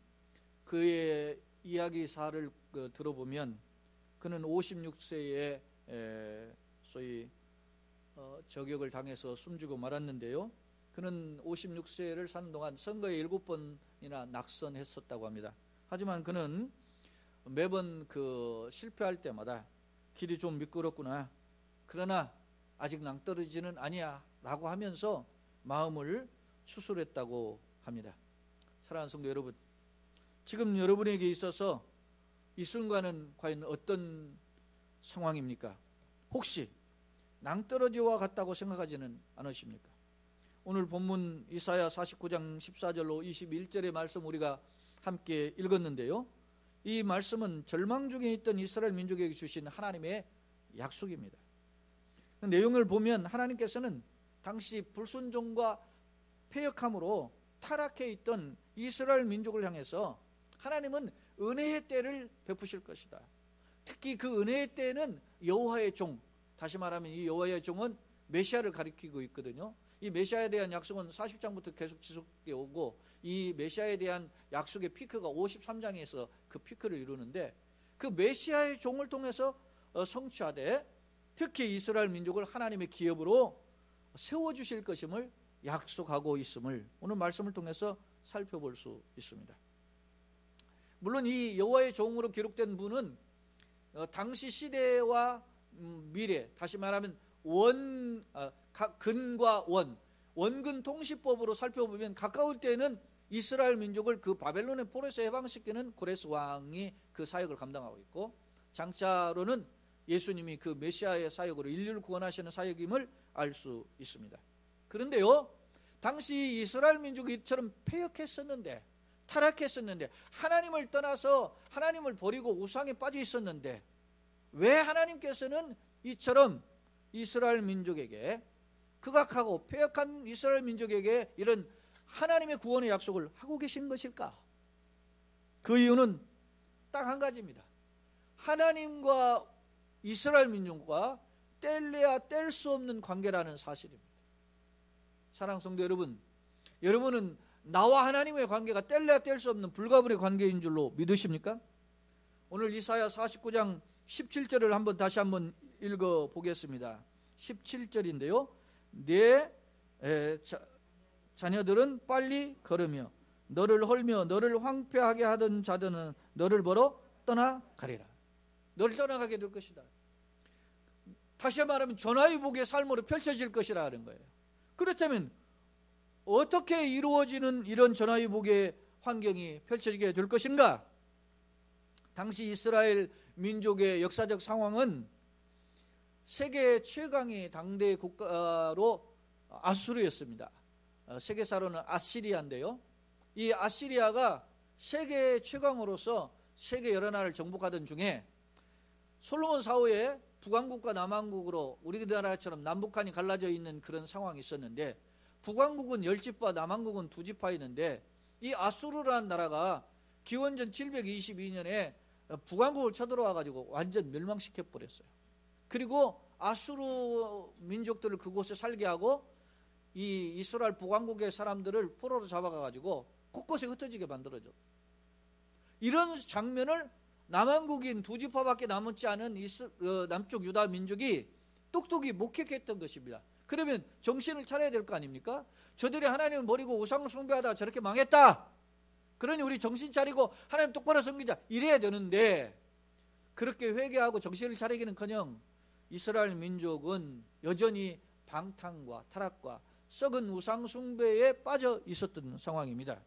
그의 이야기사를 들어보면 그는 56세에 소위 저격을 당해서 숨지고 말았는데요. 그는 56세를 사는 동안 선거에 7번이나 낙선했었다고 합니다. 하지만 그는 매번 실패할 때마다 길이 좀 미끄럽구나, 그러나 아직 낭떠러지는 아니야 라고 하면서 마음을 추스렸다고 합니다. 사랑하는 성도 여러분, 지금 여러분에게 있어서 이 순간은 과연 어떤 상황입니까? 혹시 낭떠러지와 같다고 생각하지는 않으십니까? 오늘 본문 이사야 49장 14절로 21절의 말씀 우리가 함께 읽었는데요. 이 말씀은 절망 중에 있던 이스라엘 민족에게 주신 하나님의 약속입니다. 내용을 보면 하나님께서는 당시 불순종과 패역함으로 타락해 있던 이스라엘 민족을 향해서 하나님은 은혜의 때를 베푸실 것이다. 특히 그 은혜의 때는 여호와의 종, 다시 말하면 이 여호와의 종은 메시아를 가리키고 있거든요. 이 메시아에 대한 약속은 40장부터 계속 지속되어 오고, 이 메시아에 대한 약속의 피크가 53장에서 그 피크를 이루는데, 그 메시아의 종을 통해서 성취하되 특히 이스라엘 민족을 하나님의 기업으로 세워주실 것임을 약속하고 있음을 오늘 말씀을 통해서 살펴볼 수 있습니다. 물론 이 여호와의 종으로 기록된 분은 당시 시대와 미래, 다시 말하면 근과 원근 통치법으로 살펴보면 가까울 때는 이스라엘 민족을 그 바벨론의 포로에서 해방시키는 고레스 왕이 그 사역을 감당하고 있고, 장차로는 예수님이 그 메시아의 사역으로 인류를 구원하시는 사역임을 알 수 있습니다. 그런데요, 당시 이스라엘 민족이 이처럼 패역했었는데, 타락했었는데, 하나님을 떠나서 하나님을 버리고 우상에 빠져 있었는데, 왜 하나님께서는 이처럼 이스라엘 민족에게, 극악하고 패역한 이스라엘 민족에게 이런 하나님의 구원의 약속을 하고 계신 것일까? 그 이유는 딱 한 가지입니다. 하나님과 이스라엘 민족과 뗄래야 뗄 수 없는 관계라는 사실입니다. 사랑하는 성도 여러분, 여러분은 나와 하나님의 관계가 뗄래야 뗄 수 없는 불가분의 관계인 줄로 믿으십니까? 오늘 이사야 49장 17절을 다시 한번 읽어보겠습니다. 17절인데요. 내 자녀들은 빨리 걸으며 너를 헐며 너를 황폐하게 하던 자들은 너를 보러 떠나가리라. 너를 떠나가게 될 것이다. 다시 말하면 전화위복의 삶으로 펼쳐질 것이라는 거예요. 그렇다면 어떻게 이루어지는 이런 전화위복의 환경이 펼쳐지게 될 것인가? 당시 이스라엘 민족의 역사적 상황은 세계 최강의 당대 국가로 아수르였습니다. 세계사로는 아시리아인데요. 이 아시리아가 세계 최강으로서 세계 여러 나라를 정복하던 중에 솔로몬 사후에 북왕국과 남왕국으로 우리나라처럼 남북한이 갈라져 있는 그런 상황이 있었는데, 북왕국은 10지파, 남왕국은 2지파였는데, 이 아수르라는 나라가 기원전 722년에 북왕국을 쳐들어와 가지고 완전 멸망시켜 버렸어요. 그리고 아수르 민족들을 그곳에 살게 하고 이 이스라엘 북왕국의 사람들을 포로로 잡아가 가지고 곳곳에 흩어지게 만들어져. 이런 장면을 남왕국인 2지파밖에 남지 않은 남쪽 유다 민족이 똑똑히 목격했던 것입니다. 그러면 정신을 차려야 될 거 아닙니까? 저들이 하나님을 버리고 우상을 숭배하다 저렇게 망했다. 그러니 우리 정신 차리고 하나님 똑바로 섬기자 이래야 되는데, 그렇게 회개하고 정신을 차리기는커녕 이스라엘 민족은 여전히 방탕과 타락과 썩은 우상 숭배에 빠져 있었던 상황입니다.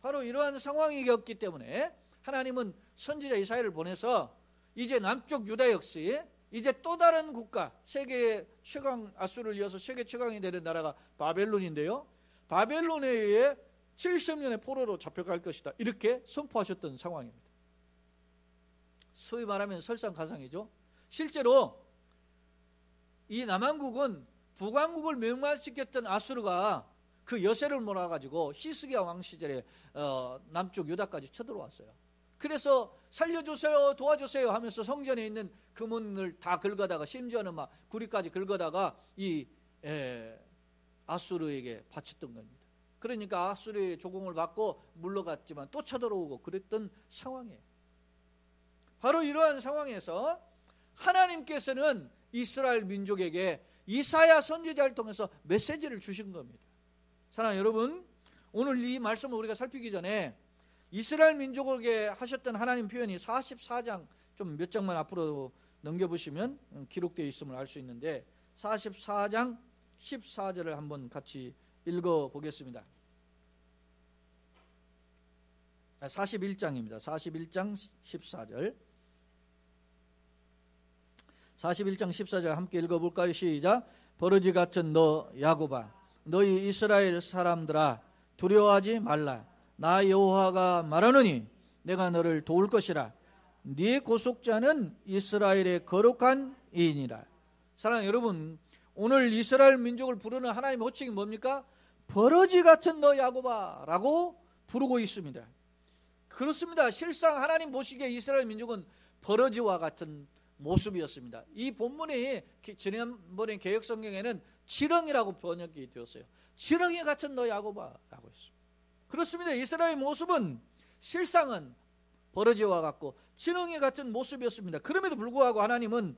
바로 이러한 상황이었기 때문에 하나님은 선지자 이사야를 보내서 이제 남쪽 유다 역시 이제 또 다른 국가, 세계 최강, 아수르를 이어서 세계 최강이 되는 나라가 바벨론인데요, 바벨론에 의해 70년의 포로로 잡혀갈 것이다, 이렇게 선포하셨던 상황입니다. 소위 말하면 설상가상이죠. 실제로 이 남한국은 북왕국을 멸망시켰던 아수르가 그 여세를 몰아가지고 히스기야 왕 시절에 남쪽 유다까지 쳐들어왔어요. 그래서 살려주세요, 도와주세요 하면서 성전에 있는 금은을 다 긁어다가, 심지어는 막 구리까지 긁어다가 이 아수르에게 바쳤던 겁니다. 그러니까 아수르의 조공을 받고 물러갔지만 또 쳐들어오고 그랬던 상황이에요. 바로 이러한 상황에서 하나님께서는 이스라엘 민족에게 이사야 선지자를 통해서 메시지를 주신 겁니다. 사랑하는 여러분, 오늘 이 말씀을 우리가 살피기 전에 이스라엘 민족에게 하셨던 하나님 표현이 44장, 좀 몇 장만 앞으로 넘겨보시면 기록되어 있음을 알 수 있는데, 44장 14절을 한번 같이 읽어보겠습니다. 41장입니다. 41장 14절. 41장 14절 함께 읽어볼까요? 시작. 버러지 같은 너 야곱아, 너희 이스라엘 사람들아, 두려워하지 말라. 나 여호와가 말하노니 내가 너를 도울 것이라. 네 구속자는 이스라엘의 거룩한 이인이라. 사랑하는 여러분, 오늘 이스라엘 민족을 부르는 하나님의 호칭이 뭡니까? 버러지 같은 너 야곱아 라고 부르고 있습니다. 그렇습니다. 실상 하나님 보시기에 이스라엘 민족은 버러지와 같은 모습이었습니다. 이 본문이 지난번에 개역성경에는 지렁이라고 번역이 되었어요. 지렁이 같은 너 야곱아 라고 했습니다. 그렇습니다. 이스라엘 모습은 실상은 버러지와 같고 지렁이 같은 모습이었습니다. 그럼에도 불구하고 하나님은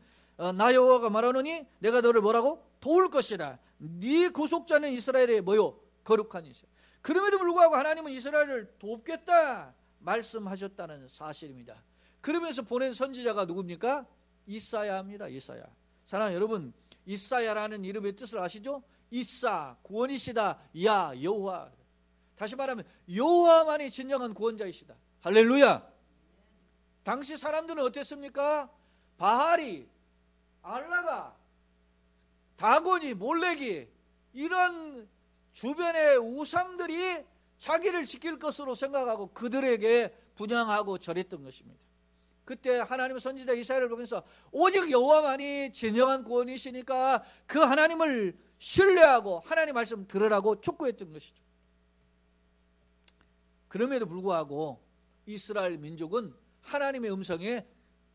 나 여호와가 말하노니 내가 너를 뭐라고? 도울 것이라. 네 구속자는 이스라엘의 뭐요? 거룩한 이시라. 그럼에도 불구하고 하나님은 이스라엘을 돕겠다 말씀하셨다는 사실입니다. 그러면서 보낸 선지자가 누굽니까? 이사야입니다. 이사야. 사랑하는 여러분, 이사야라는 이름의 뜻을 아시죠? 이사, 구원이시다. 야, 여호와. 다시 말하면 여호와만이 진정한 구원자이시다. 할렐루야. 당시 사람들은 어땠습니까? 바알이, 알라가, 다곤이, 몰렉이, 이런 주변의 우상들이 자기를 지킬 것으로 생각하고 그들에게 분향하고 절했던 것입니다. 그때 하나님의 선지자 이사야를 보면서 오직 여호와만이 진정한 구원이시니까 그 하나님을 신뢰하고 하나님 말씀 들으라고 촉구했던 것이죠. 그럼에도 불구하고 이스라엘 민족은 하나님의 음성에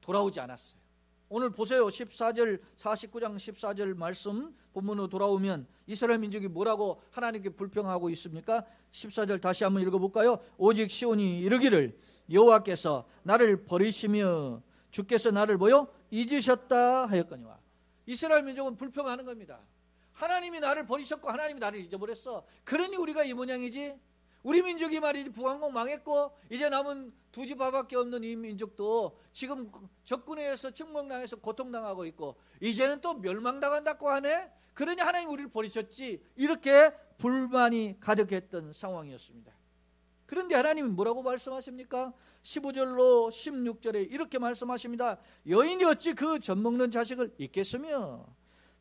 돌아오지 않았어요. 오늘 보세요. 14절, 49장 14절 말씀 본문으로 돌아오면 이스라엘 민족이 뭐라고 하나님께 불평하고 있습니까? 14절 다시 한번 읽어볼까요? 오직 시온이 이르기를 여호와께서 나를 버리시며 주께서 나를 뭐요? 잊으셨다 하였거니와. 이스라엘 민족은 불평하는 겁니다. 하나님이 나를 버리셨고 하나님이 나를 잊어버렸어. 그러니 우리가 이 모양이지. 우리 민족이 말이지 북왕국 망했고 이제 남은 두 집 밥밖에 없는 이 민족도 지금 적군에 의해서 침공당해서 고통당하고 있고 이제는 또 멸망당한다고 하네. 그러니 하나님 우리를 버리셨지. 이렇게 불만이 가득했던 상황이었습니다. 그런데 하나님이 뭐라고 말씀하십니까? 15절로 16절에 이렇게 말씀하십니다. 여인이 어찌 그 젖먹는 자식을 잊겠으며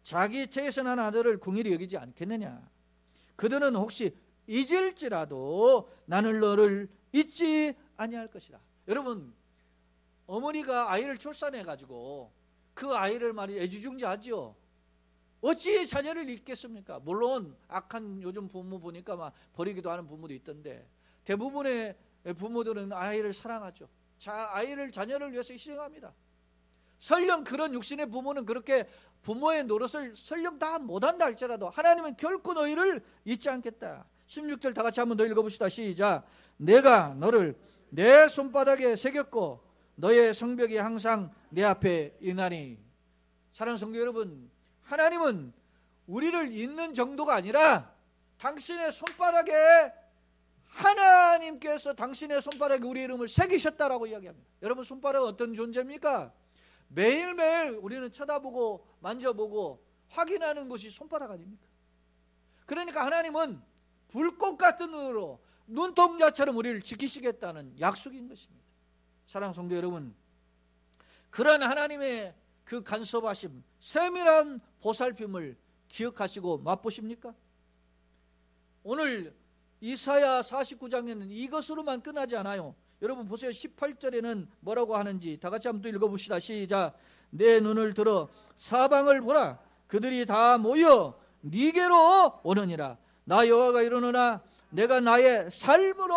자기 태에서 난 아들을 궁일이 여기지 않겠느냐. 그들은 혹시 잊을지라도 나는 너를 잊지 아니할 것이다. 여러분, 어머니가 아이를 출산해가지고 그 아이를 말이 애지중지하죠. 어찌 자녀를 잊겠습니까? 물론 악한 요즘 부모 보니까 막 버리기도 하는 부모도 있던데 대부분의 부모들은 아이를 사랑하죠. 아이를 자녀를 위해서 희생합니다. 설령 그런 육신의 부모는 그렇게 부모의 노릇을 설령 다 못한다 할지라도 하나님은 결코 너희를 잊지 않겠다. 16절 다 같이 한번 더 읽어봅시다. 시작. 내가 너를 내 손바닥에 새겼고 너의 성벽이 항상 내 앞에 있나니. 사랑하는 성도 여러분, 하나님은 우리를 잊는 정도가 아니라 당신의 손바닥에 하나님께서 당신의 손바닥에 우리 이름을 새기셨다라고 이야기합니다. 여러분, 손바닥은 어떤 존재입니까? 매일매일 우리는 쳐다보고 만져보고 확인하는 것이 손바닥 아닙니까? 그러니까 하나님은 불꽃 같은 눈으로 눈동자처럼 우리를 지키시겠다는 약속인 것입니다. 사랑하는 성도 여러분, 그런 하나님의 그 간섭하심, 세밀한 보살핌을 기억하시고 맛보십니까? 오늘 이사야 49장에는 이것으로만 끝나지 않아요. 여러분 보세요. 18절에는 뭐라고 하는지 다 같이 한번 또 읽어봅시다. 시작. 내 눈을 들어 사방을 보라. 그들이 다 모여 네게로 오느니라. 나 여호와가 이르노라. 내가 나의 삶으로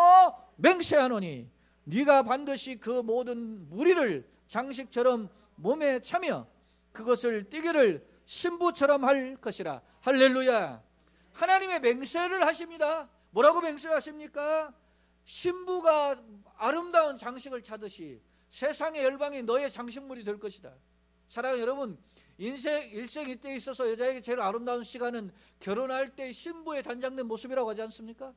맹세하노니 네가 반드시 그 모든 무리를 장식처럼 몸에 차며 그것을 띠기를 신부처럼 할 것이라. 할렐루야. 하나님의 맹세를 하십니다. 뭐라고 맹세하십니까? 신부가 아름다운 장식을 차듯이 세상의 열방이 너의 장식물이 될 것이다. 사랑하는 여러분, 일생 이때에 있어서 여자에게 제일 아름다운 시간은 결혼할 때 신부의 단장된 모습이라고 하지 않습니까?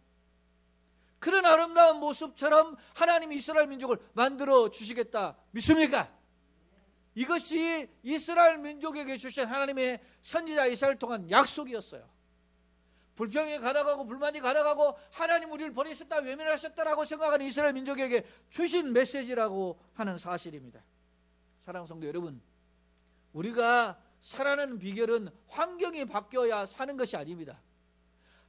그런 아름다운 모습처럼 하나님이 이스라엘 민족을 만들어 주시겠다 믿습니까? 이것이 이스라엘 민족에게 주신 하나님의 선지자 이사야를 통한 약속이었어요. 불평이 가다가고 불만이 가다가고 하나님 우리를 버리셨다 외면하셨다라고 생각하는 이스라엘 민족에게 주신 메시지라고 하는 사실입니다. 사랑하는 성도 여러분, 우리가 살아가는 비결은 환경이 바뀌어야 사는 것이 아닙니다.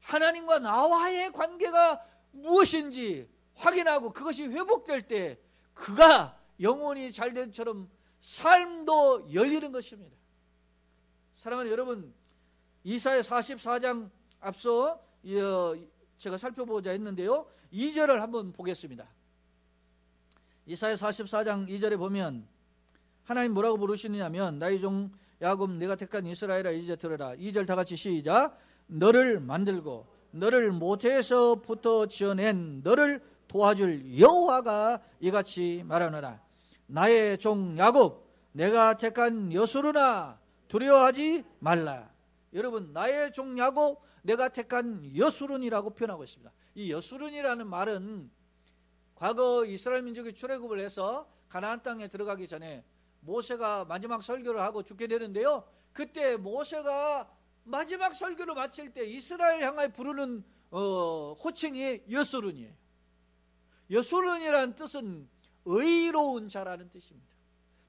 하나님과 나와의 관계가 무엇인지 확인하고 그것이 회복될 때 그가 영혼이 잘된 처럼 삶도 열리는 것입니다. 사랑하는 여러분, 이사야 44장 앞서 제가 살펴보자 했는데요, 2절을 한번 보겠습니다. 이사야 44장 2절에 보면 하나님 뭐라고 부르시느냐면 나의 종 야곱 내가 택한 이스라엘아 이제 들으라. 2절 다 같이 시작. 너를 만들고 너를 모태에서부터 지어낸 너를 도와줄 여호와가 이같이 말하노라. 나의 종 야곱 내가 택한 여수르나 두려워하지 말라. 여러분, 나의 종 야곱 내가 택한 여수른이라고 표현하고 있습니다. 이 여수른이라는 말은 과거 이스라엘 민족이 출애굽을 해서 가나안 땅에 들어가기 전에 모세가 마지막 설교를 하고 죽게 되는데요, 그때 모세가 마지막 설교를 마칠 때 이스라엘 향하여 부르는 호칭이 여수른이에요. 여수른이라는 뜻은 의로운 자라는 뜻입니다.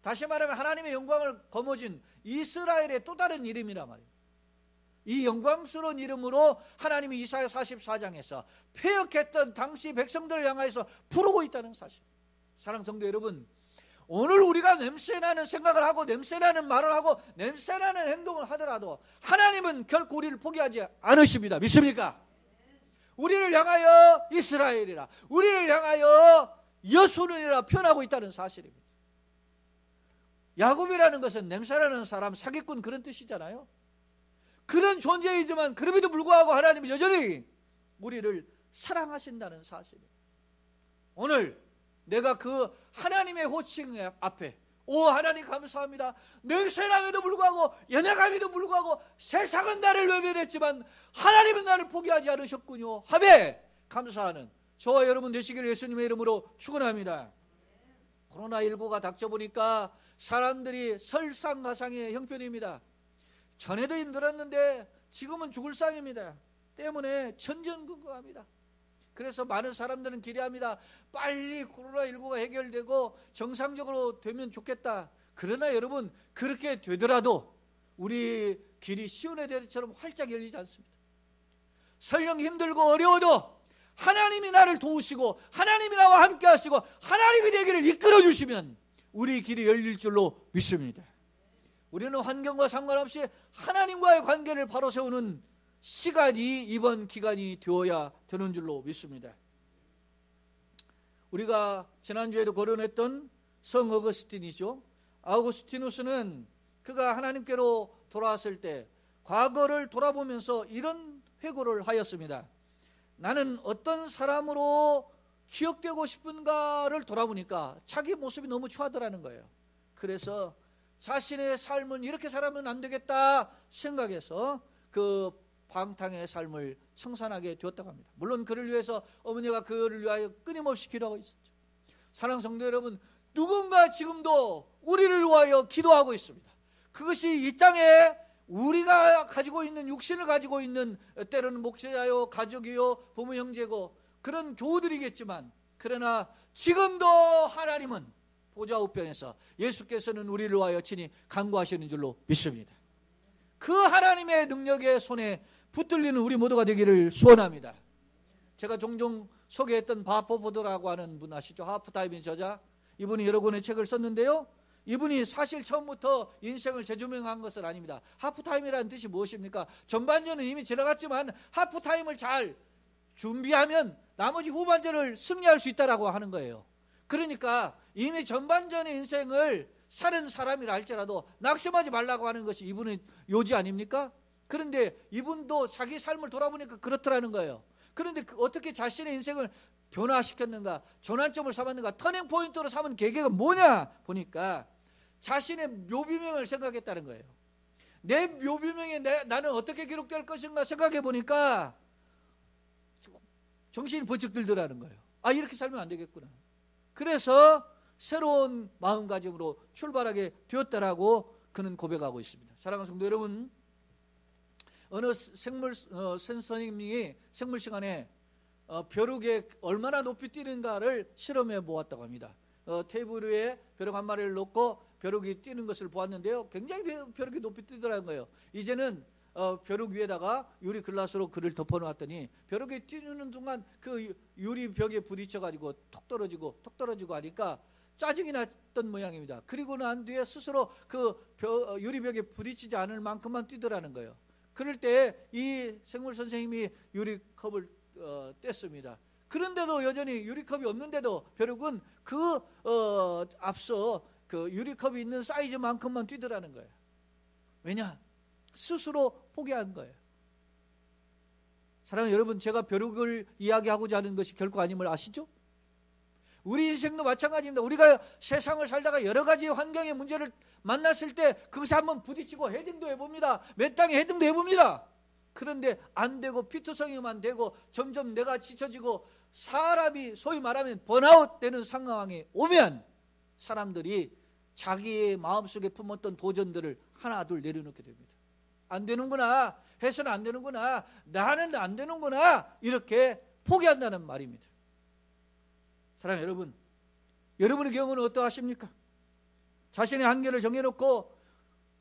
다시 말하면 하나님의 영광을 거머쥔 이스라엘의 또 다른 이름이란 말이에요. 이 영광스러운 이름으로 하나님이 이사야 44장에서 패역했던 당시 백성들을 향하여서 부르고 있다는 사실. 사랑하는 성도 여러분, 오늘 우리가 냄새나는 생각을 하고 냄새나는 말을 하고 냄새나는 행동을 하더라도 하나님은 결코 우리를 포기하지 않으십니다. 믿습니까? 우리를 향하여 이스라엘이라, 우리를 향하여 여수른이라 표현하고 있다는 사실입니다. 야곱이라는 것은 냄새나는 사람, 사기꾼 그런 뜻이잖아요. 그런 존재이지만 그럼에도 불구하고 하나님은 여전히 우리를 사랑하신다는 사실입니다. 오늘 내가 그 하나님의 호칭 앞에 오 하나님 감사합니다. 냄새남에도 불구하고 연약함에도 불구하고 세상은 나를 외면했지만 하나님은 나를 포기하지 않으셨군요 하며 감사하는 저와 여러분 되시기를 예수님의 이름으로 축원합니다. 코로나19가 닥쳐보니까 사람들이 설상가상의 형편입니다. 전에도 힘들었는데 지금은 죽을 상입니다. 때문에 천전긍긍합니다. 그래서 많은 사람들은 기대합니다. 빨리 코로나19가 해결되고 정상적으로 되면 좋겠다. 그러나 여러분, 그렇게 되더라도 우리 길이 시온의 대처럼 활짝 열리지 않습니다. 설령 힘들고 어려워도 하나님이 나를 도우시고 하나님이 나와 함께 하시고 하나님이 내 길을 이끌어 주시면 우리 길이 열릴 줄로 믿습니다. 우리는 환경과 상관없이 하나님과의 관계를 바로 세우는 시간이 이번 기간이 되어야 되는 줄로 믿습니다. 우리가 지난주에도 거론했던 성 어거스틴이죠. 아우구스티누스는 그가 하나님께로 돌아왔을 때 과거를 돌아보면서 이런 회고를 하였습니다. 나는 어떤 사람으로 기억되고 싶은가를 돌아보니까 자기 모습이 너무 추하더라는 거예요. 그래서 자신의 삶은 이렇게 살아면 안 되겠다 생각해서 그 방탕의 삶을 청산하게 되었다고 합니다. 물론 그를 위해서 어머니가 그를 위하여 끊임없이 기도하고 있었죠. 사랑하는 성도 여러분, 누군가 지금도 우리를 위하여 기도하고 있습니다. 그것이 이 땅에 우리가 가지고 있는 육신을 가지고 있는 때로는 목자요, 가족이요, 부모, 형제고 그런 교우들이겠지만, 그러나 지금도 하나님은 보좌 우편에서 예수께서는 우리를 위하여 친히 간구하시는 줄로 믿습니다. 그 하나님의 능력의 손에 붙들리는 우리 모두가 되기를 소원합니다. 제가 종종 소개했던 바포포드라고 하는 분 아시죠? 하프타임의 저자. 이분이 여러 권의 책을 썼는데요, 이분이 사실 처음부터 인생을 재조명한 것은 아닙니다. 하프타임이라는 뜻이 무엇입니까? 전반전은 이미 지나갔지만 하프타임을 잘 준비하면 나머지 후반전을 승리할 수 있다라고 하는 거예요. 그러니까 이미 전반전의 인생을 사는 사람이라 할지라도 낙심하지 말라고 하는 것이 이분의 요지 아닙니까? 그런데 이분도 자기 삶을 돌아보니까 그렇더라는 거예요. 그런데 어떻게 자신의 인생을 변화시켰는가, 전환점을 삼았는가, 터닝포인트로 삼은 계기가 뭐냐 보니까 자신의 묘비명을 생각했다는 거예요. 내 묘비명에 나는 어떻게 기록될 것인가 생각해 보니까 정신이 번쩍 들더라는 거예요. 아, 이렇게 살면 안 되겠구나. 그래서 새로운 마음가짐으로 출발하게 되었다라고 그는 고백하고 있습니다. 사랑하는 성도 여러분, 어느 선생님이 생물 시간에 벼룩에 얼마나 높이 뛰는가를 실험해 보았다고 합니다. 테이블 위에 벼룩 한 마리를 놓고 벼룩이 뛰는 것을 보았는데요, 굉장히 벼룩이 높이 뛰더라는 거예요. 이제는 벼룩 위에다가 유리 글라스로 그를 덮어놓았더니 벼룩이 뛰는 순간 그 유리 벽에 부딪혀가지고 톡 떨어지고 하니까 짜증이 났던 모양입니다. 그리고 난 뒤에 스스로 그 유리벽에 부딪히지 않을 만큼만 뛰더라는 거예요. 그럴 때 이 생물 선생님이 유리컵을 뗐습니다. 그런데도 여전히 유리컵이 없는데도 벼룩은 앞서 그 유리컵이 있는 사이즈만큼만 뛰더라는 거예요. 왜냐? 스스로 포기한 거예요. 사랑하는 여러분, 제가 벼룩을 이야기하고자 하는 것이 결코 아님을 아시죠? 우리 인생도 마찬가지입니다. 우리가 세상을 살다가 여러 가지 환경의 문제를 만났을 때 그것에 한번 부딪히고 헤딩도 해봅니다. 몇 땅에 헤딩도 해봅니다. 그런데 안 되고 피투성이만 되고 점점 내가 지쳐지고 사람이 소위 말하면 번아웃 되는 상황에 오면 사람들이 자기의 마음속에 품었던 도전들을 하나 둘 내려놓게 됩니다. 안 되는구나, 해서는 안 되는구나, 나는 안 되는구나, 이렇게 포기한다는 말입니다. 사랑하는 여러분, 여러분의 경우는 어떠하십니까? 자신의 한계를 정해놓고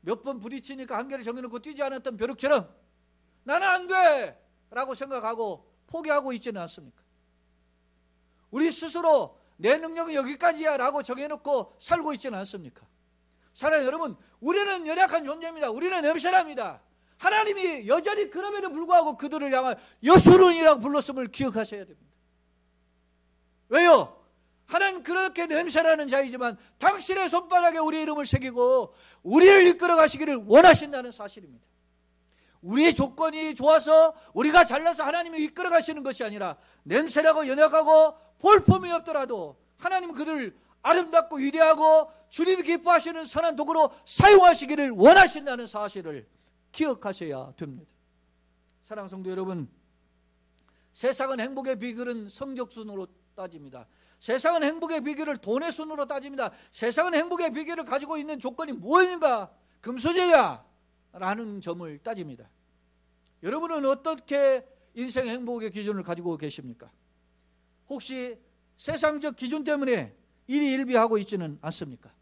몇 번 부딪히니까 한계를 정해놓고 뛰지 않았던 벼룩처럼 나는 안 돼! 라고 생각하고 포기하고 있지는 않습니까? 우리 스스로 내 능력은 여기까지야 라고 정해놓고 살고 있지는 않습니까? 사랑하는 여러분, 우리는 연약한 존재입니다. 우리는 냄새납니다. 하나님이 여전히 그럼에도 불구하고 그들을 향한 여수론이라고 불렀음을 기억하셔야 됩니다. 왜요? 하나님 그렇게 냄새나는 자이지만 당신의 손바닥에 우리 이름을 새기고 우리를 이끌어 가시기를 원하신다는 사실입니다. 우리의 조건이 좋아서 우리가 잘나서 하나님이 이끌어 가시는 것이 아니라 냄새나고 연약하고 볼품이 없더라도 하나님 그들을 아름답고 위대하고 주님이 기뻐하시는 선한 도구로 사용하시기를 원하신다는 사실을 기억하셔야 됩니다. 사랑하는 성도 여러분, 세상은 행복의 비결은 성적순으로 따집니다. 세상은 행복의 비결을 돈의 순으로 따집니다. 세상은 행복의 비결을 가지고 있는 조건이 무엇인가? 금수저야 라는 점을 따집니다. 여러분은 어떻게 인생의 행복의 기준을 가지고 계십니까? 혹시 세상적 기준 때문에 일희일비하고 있지는 않습니까?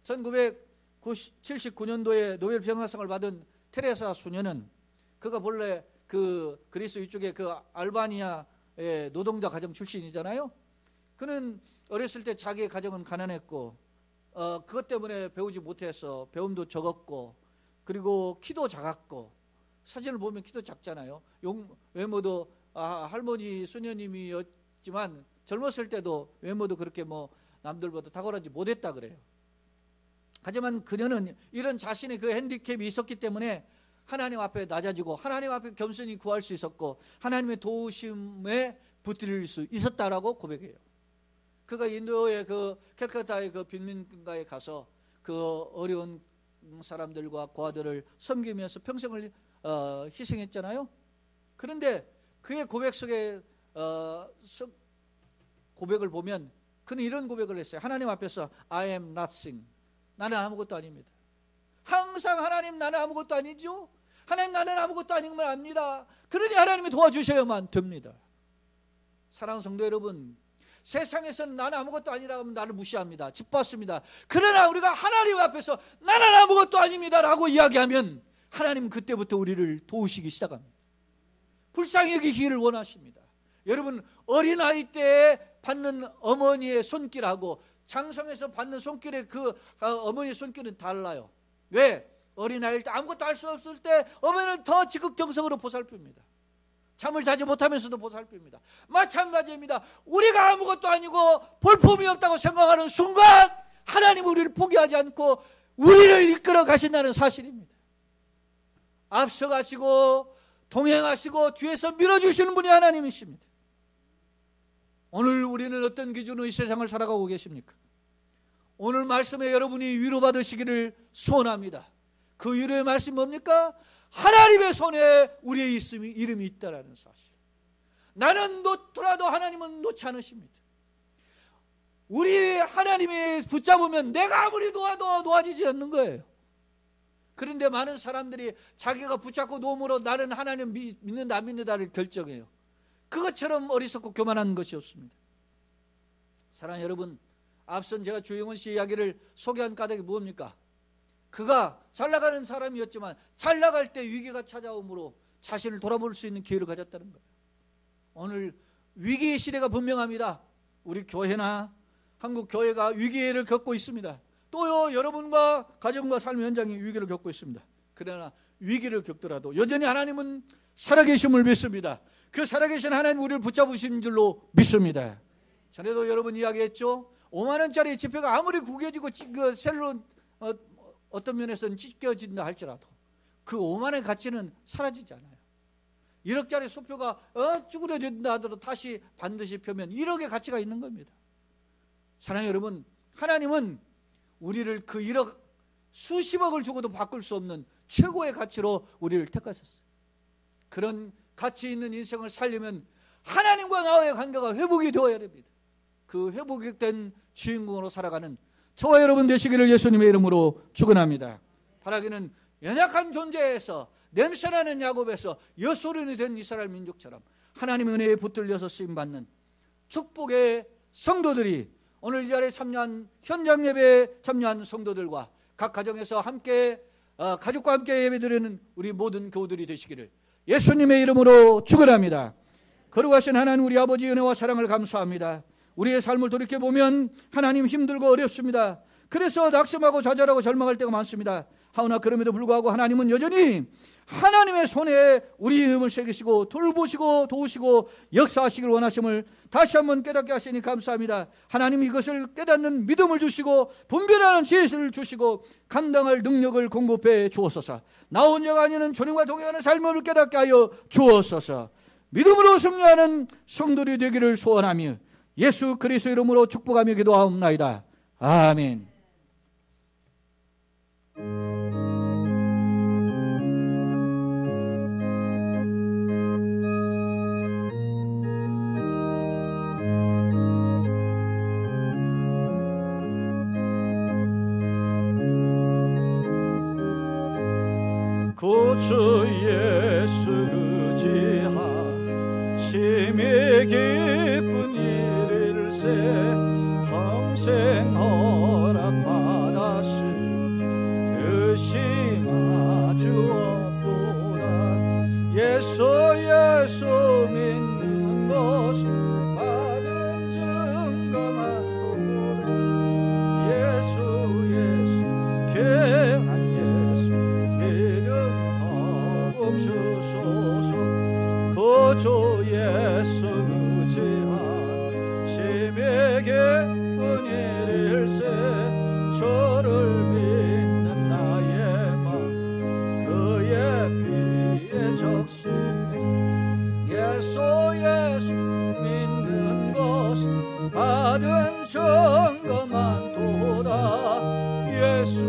1979년도에 노벨 평화상을 받은 테레사 수녀는 그가 본래 그 그리스 위쪽의 그 알바니아의 노동자 가정 출신이잖아요. 그는 어렸을 때 자기의 가정은 가난했고 그것 때문에 배우지 못해서 배움도 적었고 그리고 키도 작았고 사진을 보면 키도 작잖아요. 외모도 할머니 수녀님이었지만 젊었을 때도 외모도 그렇게 뭐 남들보다 탁월하지 못했다 그래요. 하지만 그녀는 이런 자신의 그 핸디캡이 있었기 때문에 하나님 앞에 낮아지고 하나님 앞에 겸손히 구할 수 있었고 하나님의 도우심에 붙들 수 있었다라고 고백해요. 그가 인도의 그 캘커타의 그 빈민가에 가서 그 어려운 사람들과 고아들을 섬기면서 평생을 희생했잖아요. 그런데 그의 고백 속에 고백을 보면 그는 이런 고백을 했어요. 하나님 앞에서 I am nothing. 나는 아무것도 아닙니다. 항상 하나님 나는 아무것도 아니죠. 하나님 나는 아무것도 아닌 걸 압니다. 그러니 하나님이 도와주셔야만 됩니다. 사랑하는 성도 여러분, 세상에서는 나는 아무것도 아니라고 하면 나를 무시합니다. 짓밟습니다. 그러나 우리가 하나님 앞에서 나는 아무것도 아닙니다 라고 이야기하면 하나님은 그때부터 우리를 도우시기 시작합니다. 불쌍히 여기기를 원하십니다. 여러분, 어린아이 때에 받는 어머니의 손길하고 장성에서 받는 손길의 그 어머니의 손길은 달라요. 왜? 어린아이일 때 아무것도 할 수 없을 때 어머니는 더 지극정성으로 보살핍니다. 잠을 자지 못하면서도 보살핍니다. 마찬가지입니다. 우리가 아무것도 아니고 볼품이 없다고 생각하는 순간 하나님은 우리를 포기하지 않고 우리를 이끌어 가신다는 사실입니다. 앞서가시고 동행하시고 뒤에서 밀어주시는 분이 하나님이십니다. 오늘 우리는 어떤 기준으로 이 세상을 살아가고 계십니까? 오늘 말씀에 여러분이 위로받으시기를 소원합니다. 그 위로의 말씀이 뭡니까? 하나님의 손에 우리의 이름이 있다라는 사실. 나는 놓더라도 하나님은 놓지 않으십니다. 우리 하나님이 붙잡으면 내가 아무리 놓아도 놓아지지 않는 거예요. 그런데 많은 사람들이 자기가 붙잡고 놓음으로 나는 하나님 믿는다 안 믿는다를 결정해요. 그것처럼 어리석고 교만한 것이 없습니다. 사랑하는 여러분, 앞선 제가 주영원 씨 이야기를 소개한 까닭이 뭡니까? 그가 잘 나가는 사람이었지만 잘 나갈 때 위기가 찾아오므로 자신을 돌아볼 수 있는 기회를 가졌다는 거예요. 오늘 위기의 시대가 분명합니다. 우리 교회나 한국 교회가 위기를 겪고 있습니다. 또요, 여러분과 가정과 삶의 현장이 위기를 겪고 있습니다. 그러나 위기를 겪더라도 여전히 하나님은 살아계심을 믿습니다. 그 살아계신 하나님 우리를 붙잡으신 줄로 믿습니다. 전에도 여러분 이야기했죠. 5만 원짜리 지폐가 아무리 구겨지고 셀로 어떤 면에서는 찢겨진다 할지라도 그 5만 원의 가치는 사라지지 않아요. 1억짜리 수표가 쭈그러진다 하더라도 다시 반드시 펴면 1억의 가치가 있는 겁니다. 사랑하는 여러분, 하나님은 우리를 그 1억 수십억을 주고도 바꿀 수 없는 최고의 가치로 우리를 택하셨어요. 그런 가치 있는 인생을 살려면 하나님과 나와의 관계가 회복이 되어야 됩니다. 그 회복된 주인공으로 살아가는 저와 여러분 되시기를 예수님의 이름으로 축원합니다. 바라기는 연약한 존재에서 냄새나는 야곱에서 엿소린이 된 이스라엘 민족처럼 하나님의 은혜에 붙들려서 쓰임받는 축복의 성도들이 오늘 이 자리에 참여한 현장 예배에 참여한 성도들과 각 가정에서 함께 가족과 함께 예배드리는 우리 모든 교우들이 되시기를 예수님의 이름으로 축원합니다. 거룩하신 하나님 우리 아버지 은혜와 사랑을 감사합니다. 우리의 삶을 돌이켜보면 하나님 힘들고 어렵습니다. 그래서 낙심하고 좌절하고 절망할 때가 많습니다. 하오나 그럼에도 불구하고 하나님은 여전히 하나님의 손에 우리 이름을 새기시고 돌보시고 도우시고 역사하시길 원하심을 다시 한번 깨닫게 하시니 감사합니다. 하나님 이것을 깨닫는 믿음을 주시고 분별하는 지혜를 주시고 감당할 능력을 공급해 주옵소서. 나 혼자가 아니는 주님과 동행하는 삶을 깨닫게 하여 주옵소서. 믿음으로 승리하는 성도들이 되기를 소원하며 예수 그리스도 이름으로 축복하며 기도하옵나이다. 아멘. 구주 예수 의지하 심히 기쁜 일일세 평생 허락받았으 의심하 주옵도다. 예수 믿는 것은 받은 증거만도다. 예수 귀한 주소서. 구주 예수 의지하 심히 기쁜 일일세 주를 믿는 나의 맘 그의 피에 적시. 예수 믿는 것은 받은 증거만 도다. 예수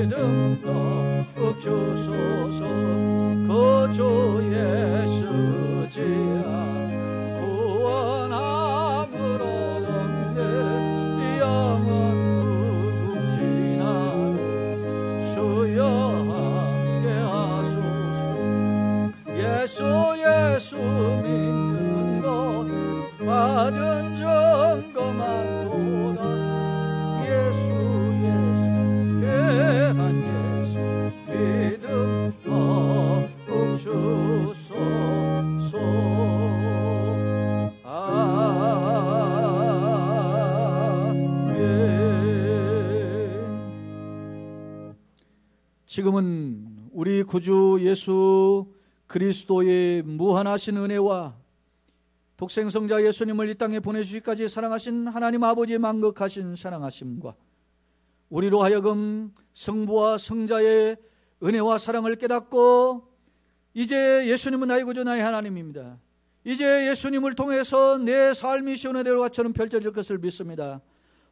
믿음도 주소서. 그 주 예수 지아 구원함으로 내 영혼 무궁신하로 주여 함께하소서. 예수 믿는 것 받은 증거만 도다. 예수 귀한 예수 믿음 주소서. 아멘. 지금은 우리 구주 예수 그리스도의 무한하신 은혜와 독생성자 예수님을 이 땅에 보내주시기까지 사랑하신 하나님 아버지의 만극하신 사랑하심과 우리로 하여금 성부와 성자의 은혜와 사랑을 깨닫고 이제 예수님은 나의 구주 나의 하나님입니다. 이제 예수님을 통해서 내 삶이 시온의 대로가처럼 펼쳐질 것을 믿습니다.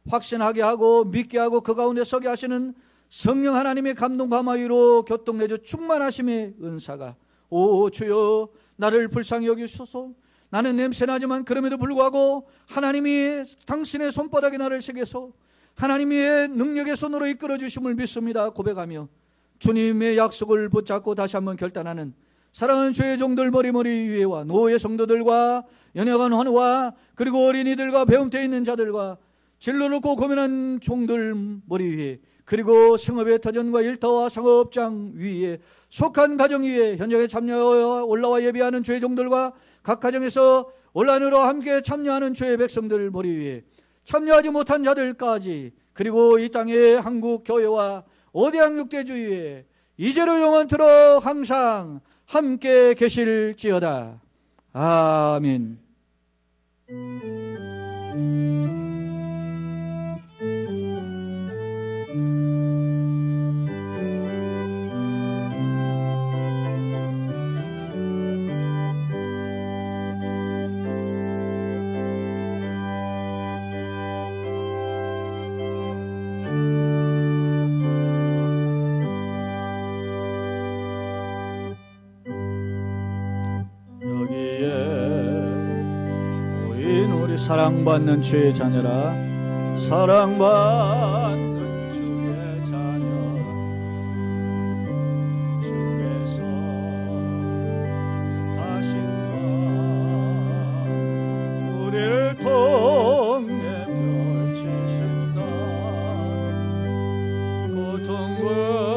확신하게 하고 믿게 하고 그 가운데 서게 하시는 성령 하나님의 감동과 마위로 교통내주 충만하심의 은사가 오 주여 나를 불쌍히 여기소서. 나는 냄새나지만 그럼에도 불구하고 하나님이 당신의 손바닥에 나를 새겨서 하나님의 능력의 손으로 이끌어 주심을 믿습니다. 고백하며 주님의 약속을 붙잡고 다시 한번 결단하는 사랑하는 주의 종들 머리머리 위에와 노예 성도들과 연약한 환우와 그리고 어린이들과 배움되어 있는 자들과 진로 놓고 고민한 종들 머리 위에 그리고 생업의 터전과 일터와 상업장 위에 속한 가정 위에 현장에 참여하여 올라와 예배하는 주의 종들과 각 가정에서 온라인으로 함께 참여하는 주의 백성들 머리 위에 참여하지 못한 자들까지 그리고 이 땅의 한국 교회와 오대양 육대주의에 이제로 영원토록 항상 함께 계실지어다. 아멘. 사랑받는 주의 자녀라. 사랑받는 주의 자녀라. 주께서 다신과 우리를 통해 펼치신다. 고통과